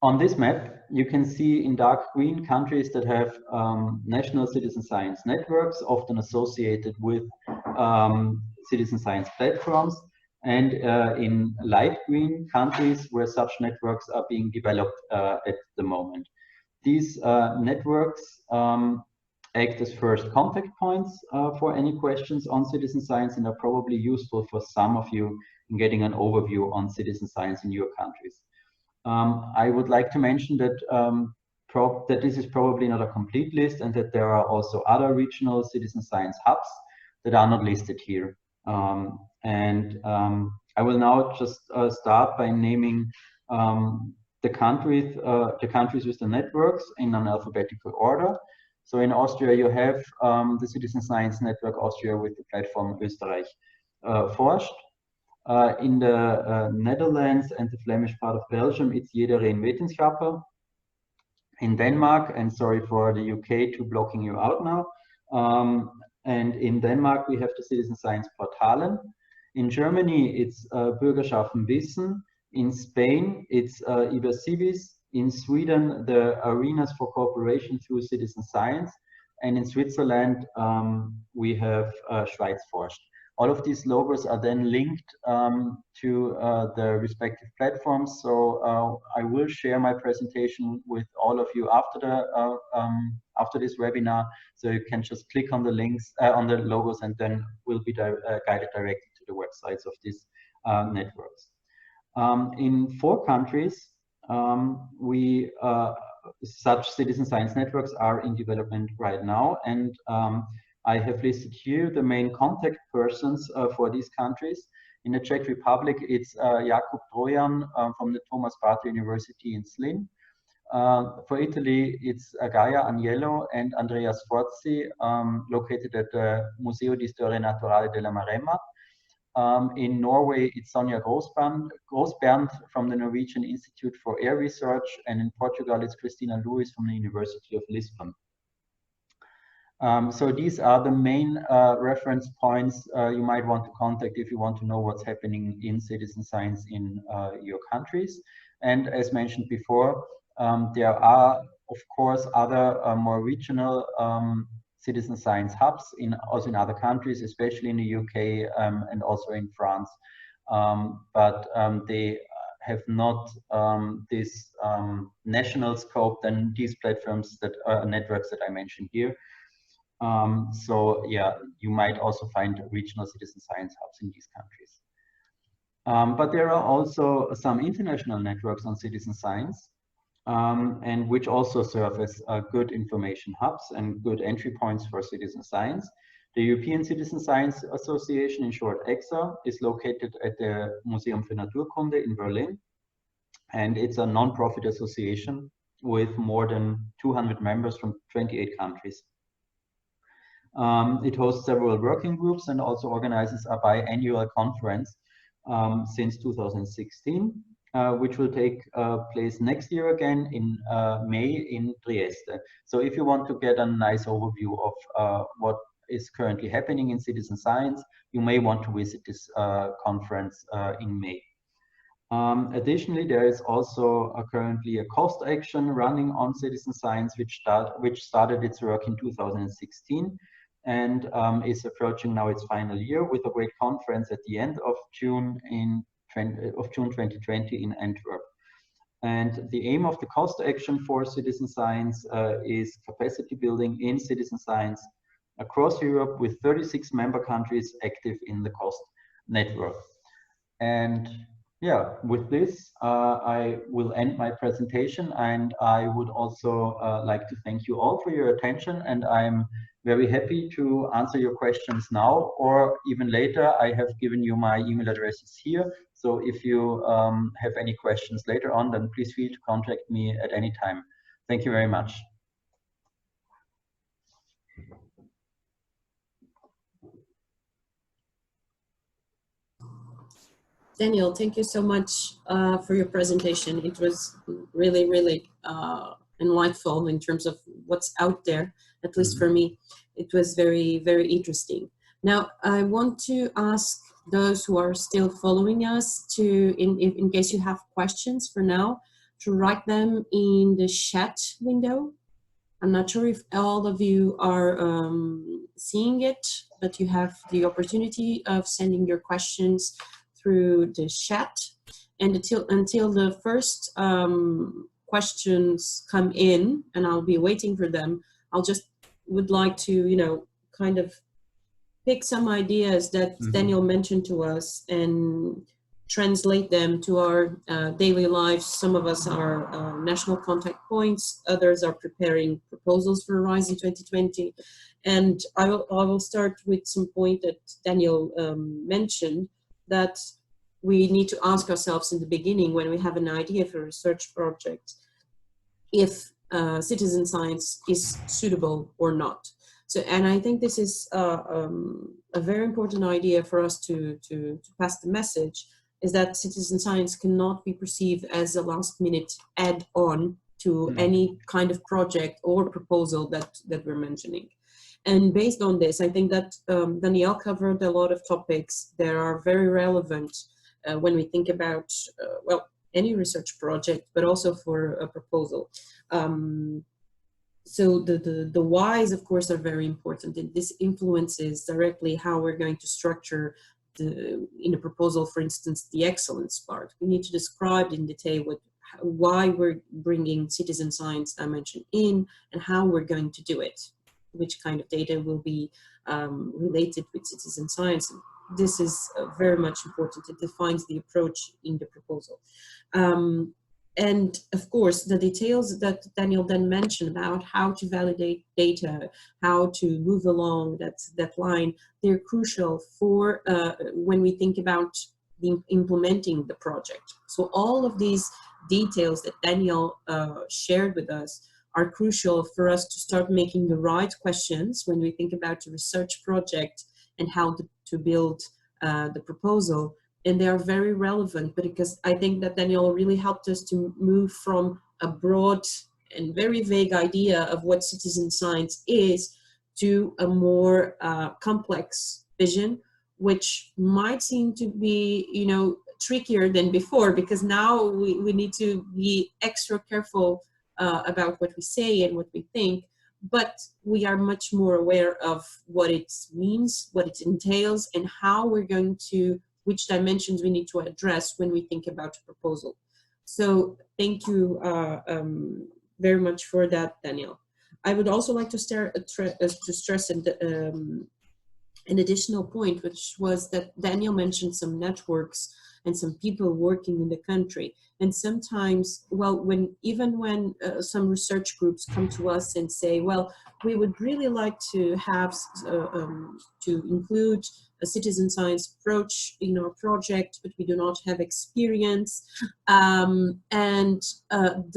On this map, you can see in dark green countries that have national citizen science networks, often associated with citizen science platforms, and in light green countries where such networks are being developed at the moment. These networks act as first contact points for any questions on citizen science, and are probably useful for some of you in getting an overview on citizen science in your countries. I would like to mention that that this is probably not a complete list, and that there are also other regional citizen science hubs that are not listed here. I will now just start by naming the countries with the networks in an alphabetical order. So in Austria, you have the Citizen Science Network Austria with the platform Österreich forscht. In the Netherlands and the Flemish part of Belgium, it's Iedereen Wetenschapper. In Denmark, and sorry for the UK to blocking you out now, and in Denmark we have the Citizen Science Portalen. In Germany, it's Bürgerschaften Wissen. In Spain, it's Ibercivis. In Sweden, the Arenas for Cooperation through Citizen Science. And in Switzerland, we have Schweiz forscht. All of these logos are then linked to the respective platforms. So I will share my presentation with all of you after this webinar. So you can just click on the links, on the logos, and then we'll be guided directly to the websites of these networks. In 4 countries, such citizen science networks are in development right now, and I have listed here the main contact persons for these countries. In the Czech Republic, it's Jakub Trojan from the Thomas Barth University in Zlín. For Italy, it's Gaia Agnello and Andrea Sforzi, located at the Museo di Storia Naturale della Maremma. In Norway, it's Sonja Grossbernd from the Norwegian Institute for Air Research, and in Portugal, it's Cristina Luis from the University of Lisbon. So these are the main reference points you might want to contact if you want to know what's happening in citizen science in your countries. And as mentioned before, there are, of course, other more regional citizen science hubs also in other countries, especially in the UK and also in France. But they have not this national scope than these platforms that are networks that I mentioned here. So yeah, you might also find regional citizen science hubs in these countries. But there are also some international networks on citizen science, and which also serve as good information hubs and good entry points for citizen science. The European Citizen Science Association, in short ECSA, is located at the Museum für Naturkunde in Berlin, and it's a non-profit association with more than 200 members from 28 countries. It hosts several working groups and also organizes a biannual conference since 2016, which will take place next year again in May in Trieste. So if you want to get a nice overview of what is currently happening in citizen science, you may want to visit this conference in May. Additionally, there is also currently a cost action running on citizen science, which started its work in 2016 and is approaching now its final year with a great conference at the end of June 2020 in Antwerp. And the aim of the cost action for citizen science is capacity building in citizen science across Europe with 36 member countries active in the COST network. And yeah, with this, I will end my presentation, and I would also like to thank you all for your attention, and I'm very happy to answer your questions now or even later. I have given you my email addresses here, so if you have any questions later on, then please feel to contact me at any time. Thank you very much. Daniel, thank you so much for your presentation. It was really, really enlightful in terms of what's out there, at least for me. It was very, very interesting. Now, I want to ask those who are still following us to, in case you have questions for now, to write them in the chat window. I'm not sure if all of you are seeing it, but you have the opportunity of sending your questions through the chat, and until the first questions come in, and I'll be waiting for them, I'll just would like to, you know, kind of pick some ideas that Daniel mentioned to us and translate them to our daily lives. Some of us are national contact points, others are preparing proposals for Horizon 2020, and I will start with some point that Daniel mentioned, that we need to ask ourselves in the beginning when we have an idea for a research project if citizen science is suitable or not. So, and I think this is a very important idea for us to pass the message, is that citizen science cannot be perceived as a last minute add-on to any kind of project or proposal that we're mentioning. And based on this, I think that Daniel covered a lot of topics that are very relevant when we think about, well, any research project, but also for a proposal. So the whys, of course, are very important, and this influences directly how we're going to structure in a proposal, for instance, the excellence part. We need to describe in detail why we're bringing citizen science dimension in and how we're going to do it, which kind of data will be related with citizen science. This is very much important. It defines the approach in the proposal. And of course, the details that Daniel then mentioned about how to validate data, how to move along that line, they're crucial for when we think about implementing the project. So all of these details that Daniel shared with us are crucial for us to start making the right questions when we think about a research project and how to build the proposal. And they are very relevant, but because I think that Daniel really helped us to move from a broad and very vague idea of what citizen science is to a more complex vision, which might seem to be, you know, trickier than before, because now we need to be extra careful about what we say and what we think, but we are much more aware of what it means, what it entails, and how we're going to which dimensions we need to address when we think about a proposal. So thank you very much for that, Daniel. I would also like to stress an additional point, which was that Daniel mentioned some networks and some people working in the country. And sometimes, well, even when some research groups come to us and say, well, we would really like to have to include a citizen science approach in our project, but we do not have experience. The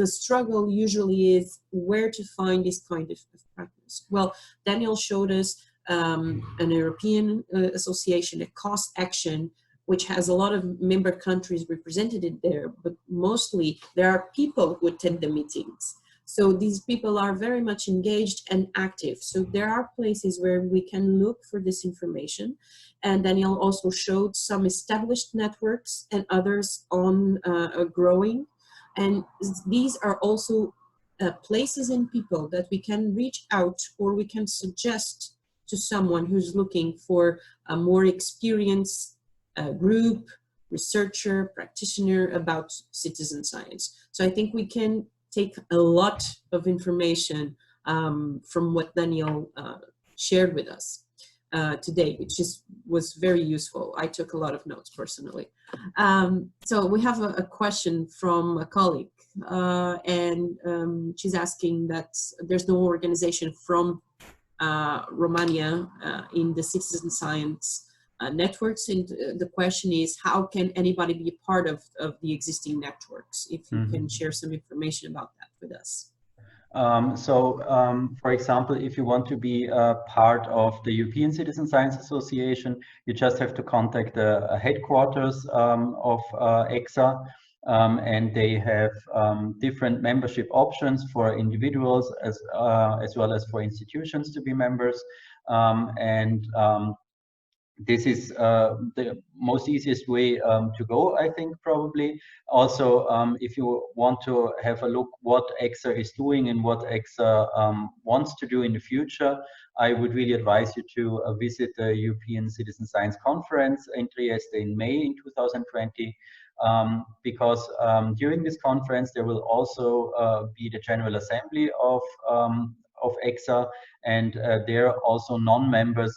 struggle usually is where to find this kind of partners. Well, Daniel showed us an European association, a cost action, which has a lot of member countries represented in there, but mostly there are people who attend the meetings. So these people are very much engaged and active. So there are places where we can look for this information. And Daniel also showed some established networks and others on growing. And these are also places and people that we can reach out, or we can suggest to someone who's looking for a more experienced group, researcher, practitioner about citizen science. So I think we can take a lot of information from what Daniel shared with us today, which was very useful. I took a lot of notes personally. So we have a question from a colleague, and she's asking that there's no organization from Romania in the citizen science networks, and the question is, how can anybody be a part of the existing networks? If you can share some information about that with us. For example, if you want to be a part of the European Citizen Science Association, you just have to contact the headquarters of EXA, and they have different membership options for individuals as well as for institutions to be members. This is the most easiest way to go, I think, probably. Also, if you want to have a look what EXA is doing and what EXA wants to do in the future, I would really advise you to visit the European Citizen Science Conference in Trieste in May in 2020, because during this conference there will also be the General Assembly of EXA, and there also non-members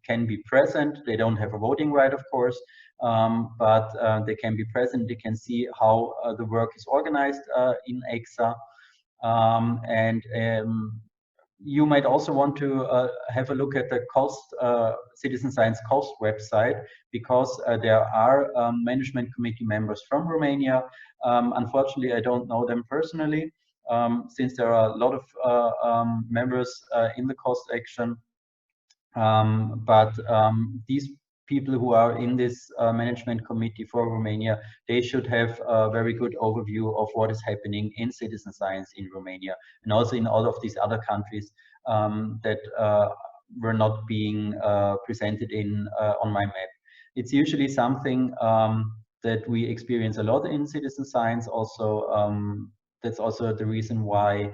can be present. They don't have a voting right, of course, but they can be present. They can see how the work is organized in EXA, you might also want to have a look at the Citizen Science Cost website, because there are management committee members from Romania. Unfortunately, I don't know them personally, since there are a lot of members in the cost action. These people who are in this management committee for Romania, they should have a very good overview of what is happening in citizen science in Romania, and also in all of these other countries that were not being presented on my map. It's usually something that we experience a lot in citizen science. Also, that's also the reason why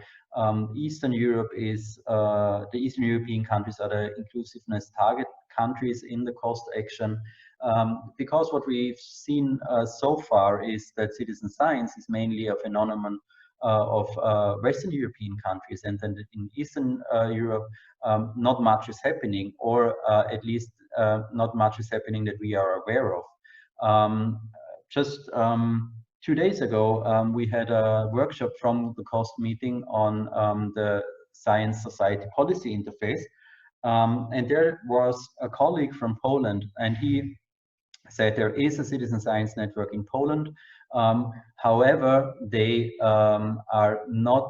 Eastern Europe is the Eastern European countries are the inclusiveness target countries in the cost action, because what we've seen so far is that citizen science is mainly a phenomenon of Western European countries, and then in Eastern Europe not much is happening, or at least not much is happening that we are aware of. Just 2 days ago, we had a workshop from the COST meeting on the Science Society Policy Interface. And there was a colleague from Poland, and he said there is a citizen science network in Poland. However, they are not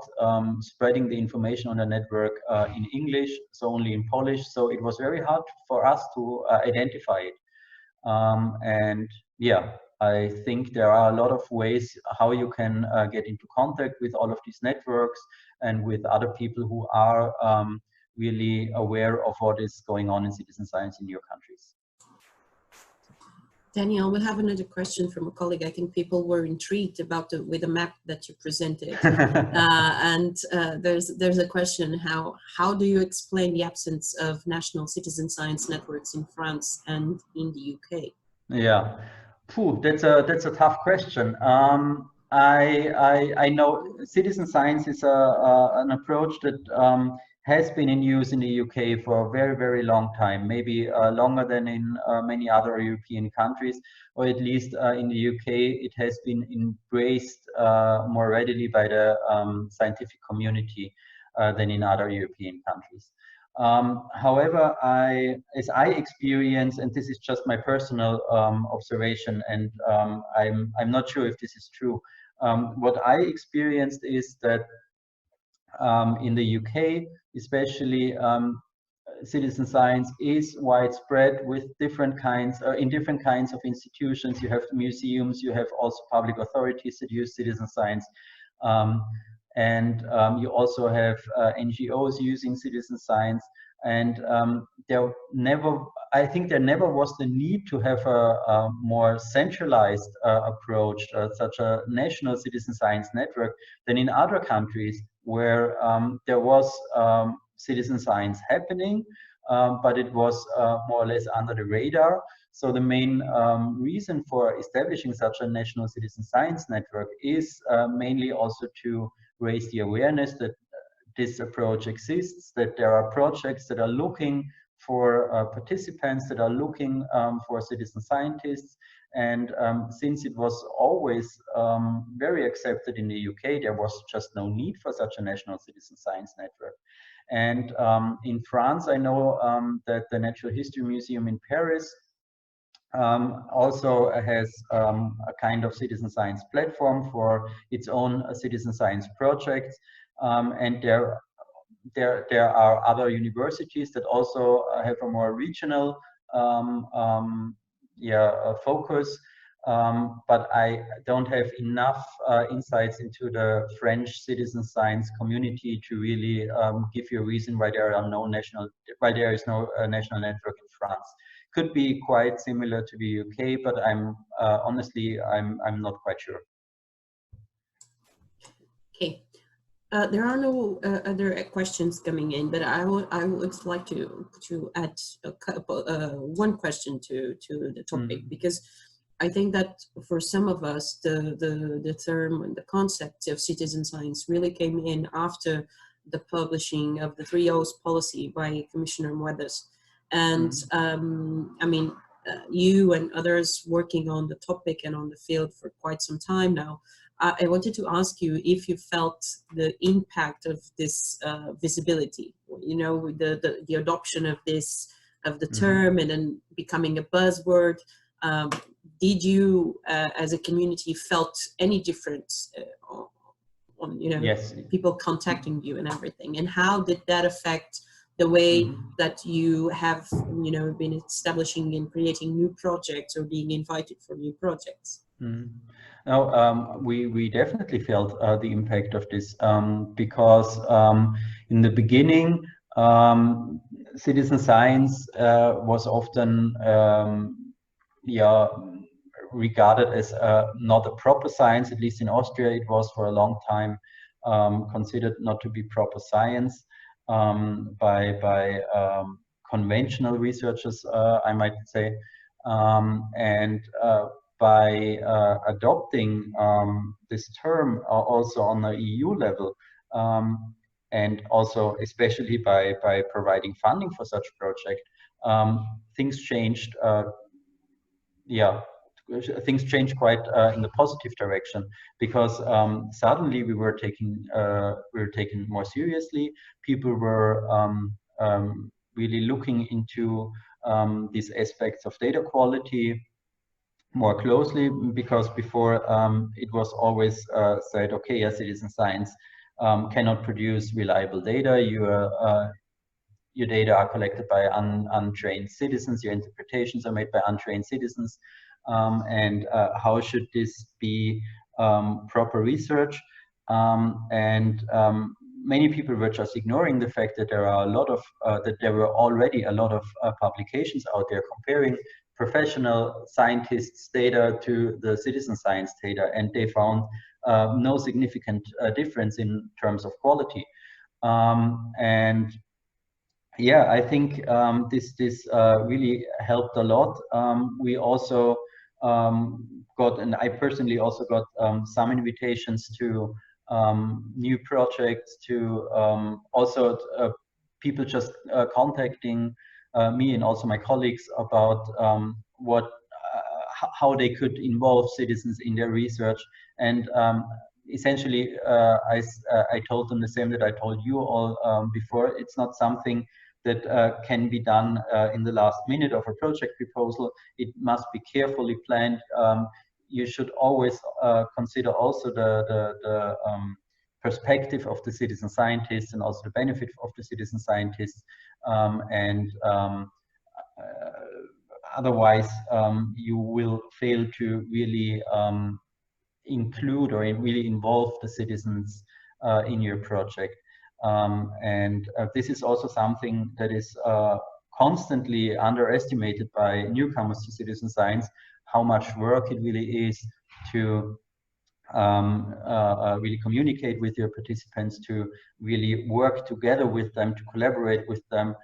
spreading the information on the network in English, so only in Polish. So it was very hard for us to identify it. And yeah, I think there are a lot of ways how you can get into contact with all of these networks and with other people who are really aware of what is going on in citizen science in your countries. Daniel, we have another question from a colleague. I think people were intrigued about with the map that you presented. There's a question, how do you explain the absence of national citizen science networks in France and in the UK? Yeah, that's a tough question. I know citizen science is an approach that has been in use in the UK for a very long time, maybe longer than in many other European countries, or at least in the UK it has been embraced more readily by the scientific community than in other European countries. However, as I experience, and this is just my personal observation, and I'm not sure if this is true. What I experienced is that in the UK, especially, citizen science is widespread with different kinds, in different kinds of institutions. You have museums, you have also public authorities that use citizen science. Um, and you also have NGOs using citizen science, and I think there never was the need to have a more centralized approach, such a national citizen science network, than in other countries where there was citizen science happening, but it was more or less under the radar. So the main reason for establishing such a national citizen science network is mainly also to raise the awareness that this approach exists, that there are projects that are looking for participants, that are looking for citizen scientists. And since it was always very accepted in the UK, there was just no need for such a national citizen science network. And in France, I know that the Natural History Museum in Paris also has a kind of citizen science platform for its own citizen science projects. And there are other universities that also have a more regional focus. But I don't have enough insights into the French citizen science community to really give you a reason why there is no national network in France. Could be quite similar to the UK, but honestly I'm not quite sure. Okay. There are no other questions coming in, but I would like to add a couple, one question to the topic, because I think that for some of us the term and the concept of citizen science really came in after the publishing of the 3 O's policy by Commissioner Moedas, and I mean you and others working on the topic and on the field for quite some time now. I wanted to ask you if you felt the impact of this visibility, you know, the adoption of the term and then becoming a buzzword. Did you, as a community, felt any difference on you know, yes, people contacting you and everything? And how did that affect the way that you have, you know, been establishing and creating new projects or being invited for new projects? No, we definitely felt the impact of this because in the beginning, citizen science was often regarded as not a proper science. At least in Austria, it was for a long time considered not to be proper science by conventional researchers, I might say, and by adopting this term also on the EU level, and also especially by providing funding for such project, things changed. Things changed quite in the positive direction, because suddenly we were taken more seriously. People were really looking into these aspects of data quality more closely, because before it was always said, okay, yeah, citizen science cannot produce reliable data. Your data are collected by untrained citizens, your interpretations are made by untrained citizens, and how should this be proper research? Many people were just ignoring the fact that there are a lot of that there were already a lot of publications out there comparing professional scientists' data to the citizen science data, and they found no significant difference in terms of quality. yeah, I think this really helped a lot. We also got, and I personally also got some invitations to new projects, to also people just contacting me and also my colleagues about how they could involve citizens in their research. And essentially, I told them the same that I told you all before. It's not something that can be done in the last minute of a project proposal. It must be carefully planned. You should always consider also the perspective of the citizen scientists and also the benefit of the citizen scientists. Otherwise, you will fail to really include or really involve the citizens in your project. This is also something that is constantly underestimated by newcomers to citizen science, how much work it really is to really communicate with your participants, to really work together with them, to collaborate with them,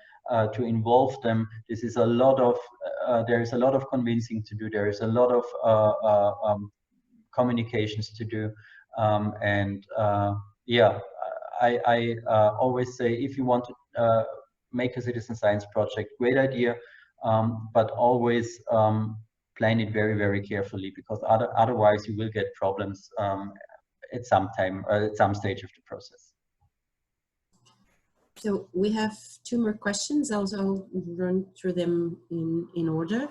to involve them. This is a lot of, there is a lot of convincing to do. There is a lot of communications to do. Yeah, I always say, if you want to make a citizen science project, great idea, but always plan it very, very carefully, because otherwise you will get problems at some time, at some stage of the process. So we have two more questions. I'll run through them in order.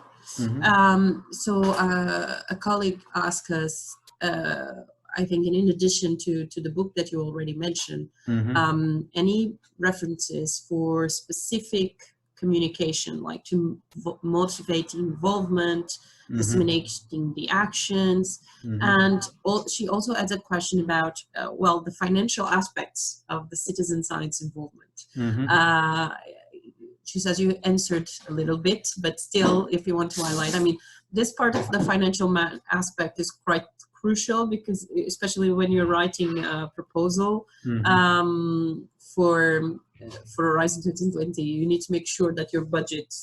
So a colleague asked us, I think, in addition to the book that you already mentioned, any references for specific communication, like to motivate involvement, disseminating the actions, and she also adds a question about, well, the financial aspects of the citizen science involvement. She says you answered a little bit, but still, if you want to highlight, I mean, this part of the financial aspect is quite crucial, because especially when you're writing a proposal for Horizon 2020, you need to make sure that your budget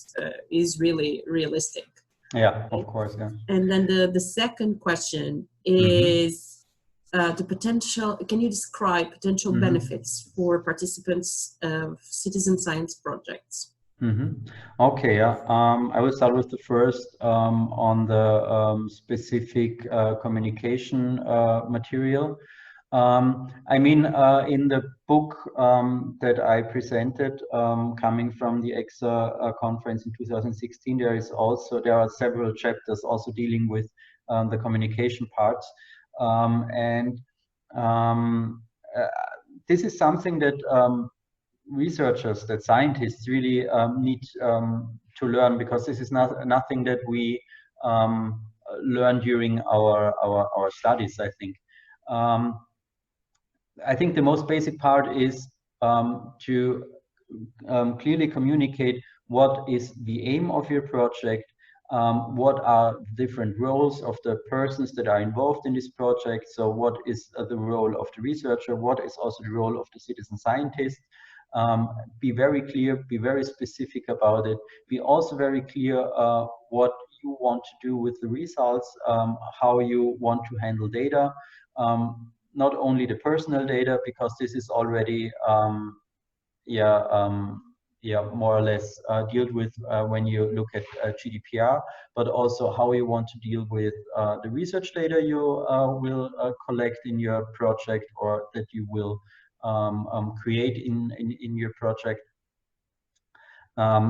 is really realistic. Yeah, of course. Yeah. And then the second question is the potential. Can you describe potential benefits for participants of citizen science projects? Okay, yeah. I will start with the first on the specific communication material. I mean, in the book that I presented, coming from the EXA conference in 2016, there are several chapters also dealing with the communication parts, this is something that researchers, that scientists really need to learn, because this is nothing that we learn during our studies, I think. I think the most basic part is to clearly communicate what is the aim of your project, what are different roles of the persons that are involved in this project. So what is the role of the researcher, what is also the role of the citizen scientist. Be very clear, be very specific about it. Be also very clear what you want to do with the results, how you want to handle data. Not only the personal data, because this is already more or less dealt with when you look at GDPR, but also how you want to deal with the research data you will collect in your project, or that you will create in your project. I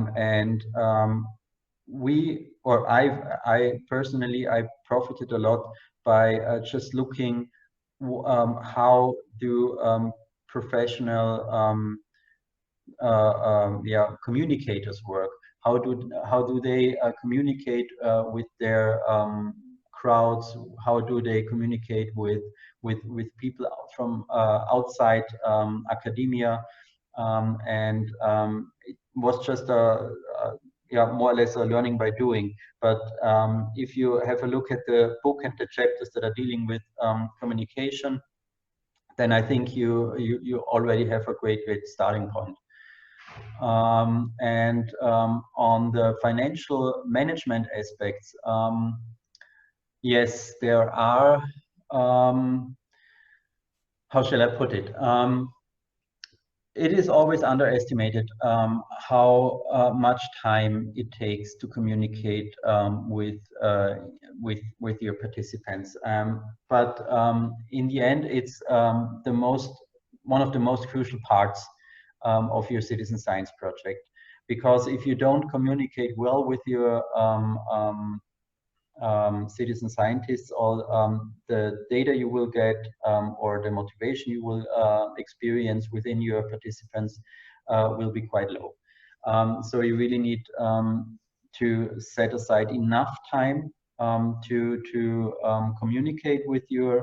personally profited a lot by just looking how do professional communicators work. How do they communicate with their crowds? How do they communicate with people from outside academia? It was just more or less a learning by doing. But if you have a look at the book and the chapters that are dealing with communication, then I think you already have a great starting point. On the financial management aspects, yes, there are, how shall I put it? It is always underestimated how much time it takes to communicate with your participants. But in the end, it's one of the most crucial parts of your citizen science project, because if you don't communicate well with your citizen scientists, all the data you will get or the motivation you will experience within your participants will be quite low. So you really need to set aside enough time to communicate with your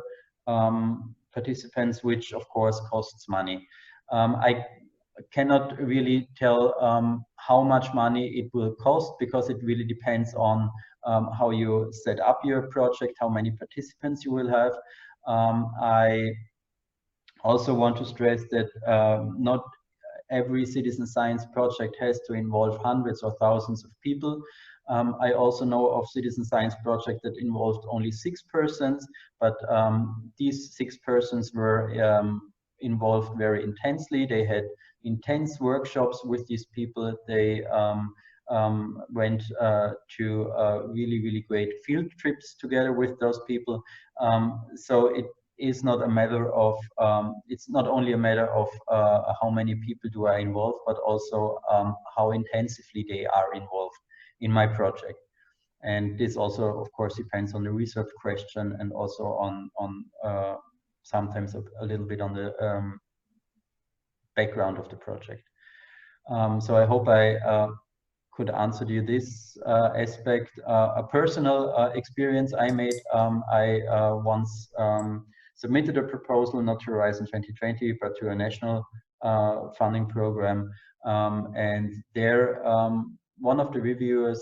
participants, which of course costs money. I cannot really tell how much money it will cost, because it really depends on how you set up your project, how many participants you will have. I also want to stress that not every citizen science project has to involve hundreds or thousands of people. I also know of citizen science projects that involved only 6 persons, but these 6 persons were involved very intensely. They had intense workshops with these people. They went to really great field trips together with those people. So it is not a matter of, it's not only a matter of how many people do I involve, but also how intensively they are involved in my project. And this also, of course, depends on the research question, and also on sometimes a little bit on the background of the project. So I hope I could answer you this aspect. A personal experience I made, I once submitted a proposal, not to Horizon 2020, but to a national funding program. And there, one of the reviewers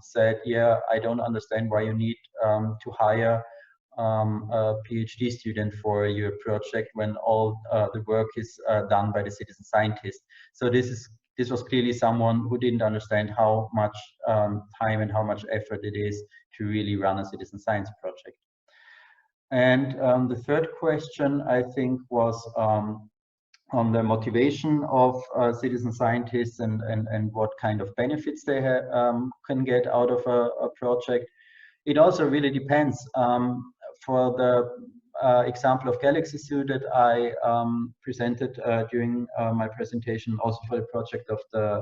said, yeah, I don't understand why you need to hire a PhD student for your project when all the work is done by the citizen scientist. So this was clearly someone who didn't understand how much time and how much effort it is to really run a citizen science project. And the third question, I think, was on the motivation of citizen scientists and what kind of benefits they can get out of a project. It also really depends. For the example of Galaxy Zoo that I presented during my presentation, also for the project of the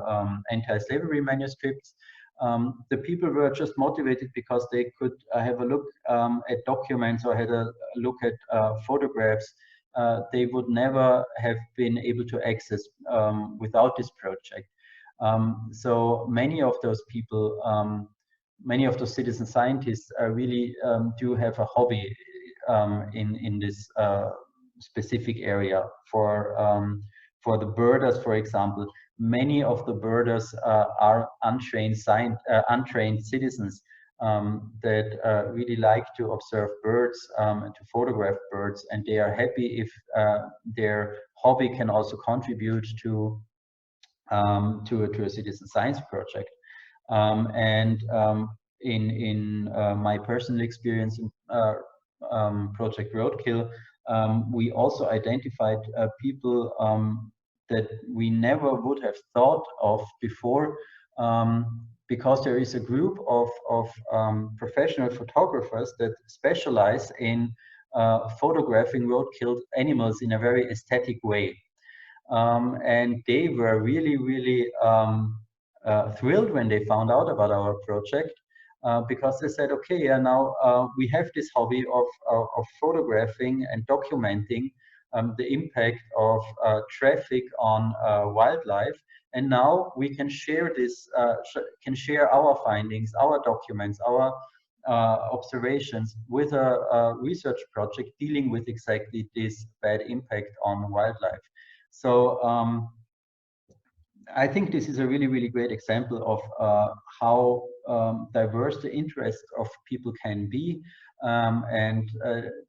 anti-slavery manuscripts, the people were just motivated because they could have a look at documents or had a look at photographs they would never have been able to access without this project. So many of those people, many of those citizen scientists really do have a hobby in this specific area. For the birders, for example, many of the birders are untrained citizens that really like to observe birds and to photograph birds, and they are happy if their hobby can also contribute to a citizen science project. In my personal experience in Project Roadkill, we also identified people that we never would have thought of before, because there is a group of professional photographers that specialize in photographing road-killed animals in a very aesthetic way. And they were really thrilled when they found out about our project, because they said, okay, yeah, now we have this hobby of photographing and documenting the impact of traffic on wildlife, and now we can share this, can share our findings, our documents, our observations with a research project dealing with exactly this bad impact on wildlife. So I think this is a really great example of how diverse the interests of people can be, and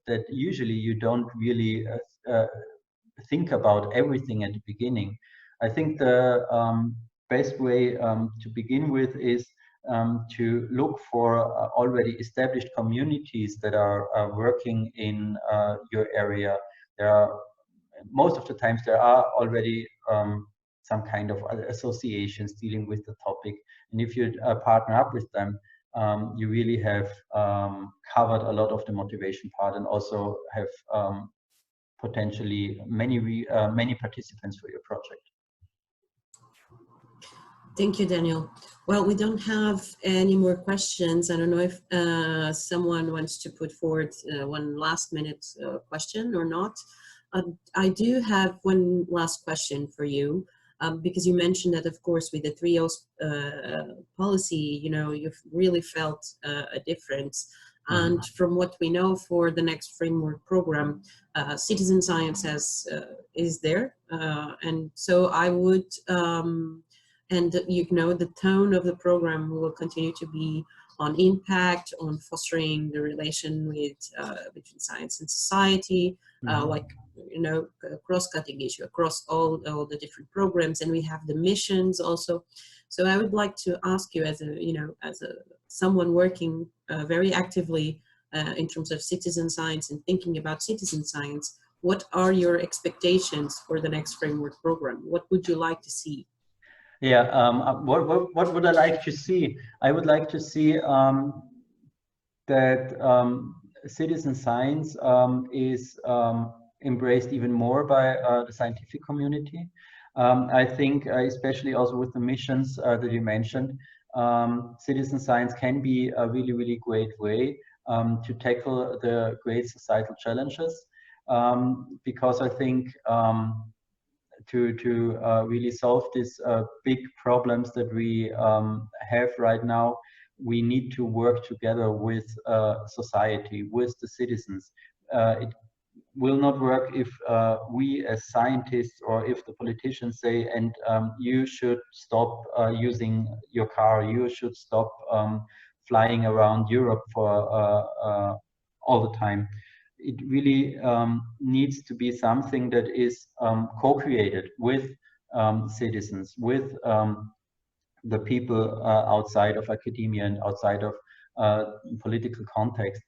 that usually you don't really think about everything at the beginning. I think the best way to begin with is to look for already established communities that are working in your area. There are, most of the times there are already some kind of associations dealing with the topic, and if you partner up with them, you really have covered a lot of the motivation part, and also have potentially many participants for your project. Thank you, Daniel. Well, we don't have any more questions. I don't know if someone wants to put forward one last minute question or not. I do have one last question for you, because you mentioned that, of course, with the 3O's policy, you know, you've really felt a difference. And from what we know for the next framework program, citizen science is there. And so I would, and you know, the tone of the program will continue to be on impact, on fostering the relation with between science and society, like, you know, cross-cutting issue across all the different programs, and we have the missions also. So I would like to ask you, as a, you know, as a someone working very actively in terms of citizen science and thinking about citizen science, what are your expectations for the next framework program? What would you like to see? Yeah, what would I like to see? I would like to see that citizen science is embraced even more by the scientific community. I think especially also with the missions that you mentioned, citizen science can be a really, really great way to tackle the great societal challenges, because I think to really solve these big problems that we have right now, we need to work together with society, with the citizens. It will not work if we as scientists or if the politicians say, and you should stop using your car, you should stop flying around Europe for all the time. It really needs to be something that is co-created with citizens, with the people outside of academia and outside of political context,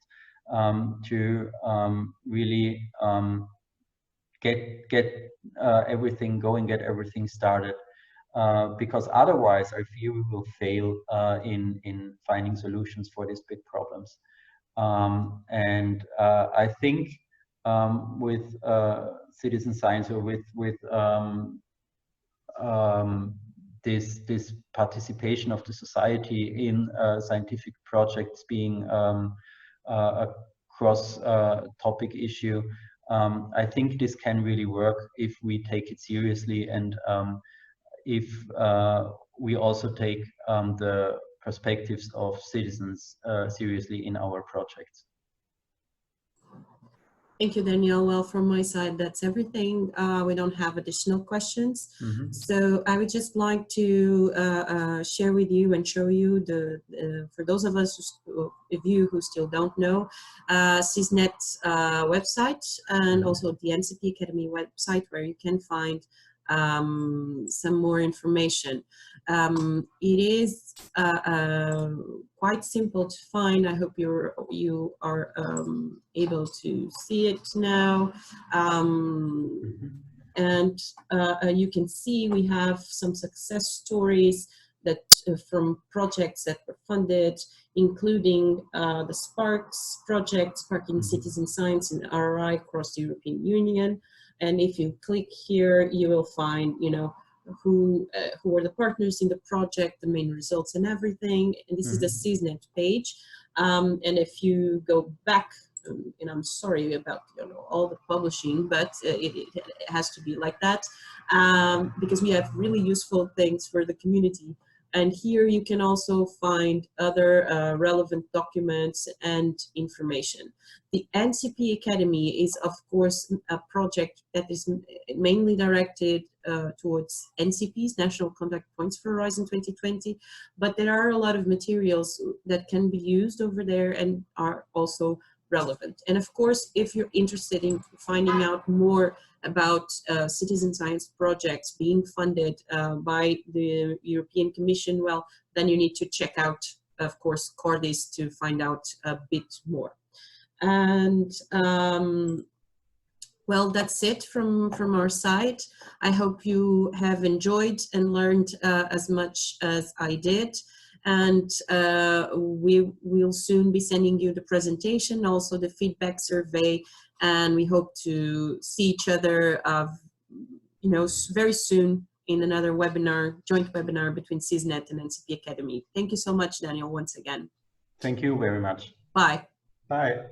to really get everything going, get everything started. Because otherwise, I fear we will fail in finding solutions for these big problems. And I think with citizen science, or with this participation of the society in scientific projects being a cross-topic issue, I think this can really work if we take it seriously, and if we also take the perspectives of citizens seriously in our projects. Thank you, Daniel. Well, from my side, that's everything. We don't have additional questions. So I would just like to share with you and show you for those of you who still don't know, CISNET's website, and also the NCP Academy website, where you can find some more information. It is quite simple to find. I hope you are able to see it now. And you can see we have some success stories that from projects that were funded, including the SPARKS project, Sparking Citizen Science in RRI across the European Union. And if you click here, you will find, you know, who are the partners in the project, the main results and everything. And this is the CISNET page. And if you go back, and I'm sorry about, you know, all the publishing, but it has to be like that, because we have really useful things for the community. And here you can also find other relevant documents and information. The NCP Academy is, of course, a project that is mainly directed towards NCPs, National Contact Points for Horizon 2020, but there are a lot of materials that can be used over there and are also relevant. And of course, if you're interested in finding out more about citizen science projects being funded by the European Commission, well, then you need to check out, of course, Cordis to find out a bit more. And well, that's it from our side. I hope you have enjoyed and learned as much as I did. And we will soon be sending you the presentation, also the feedback survey, and we hope to see each other, you know, very soon in another webinar, joint webinar between CISNET and NCP Academy. Thank you so much, Daniel, once again. Thank you very much. Bye. Bye.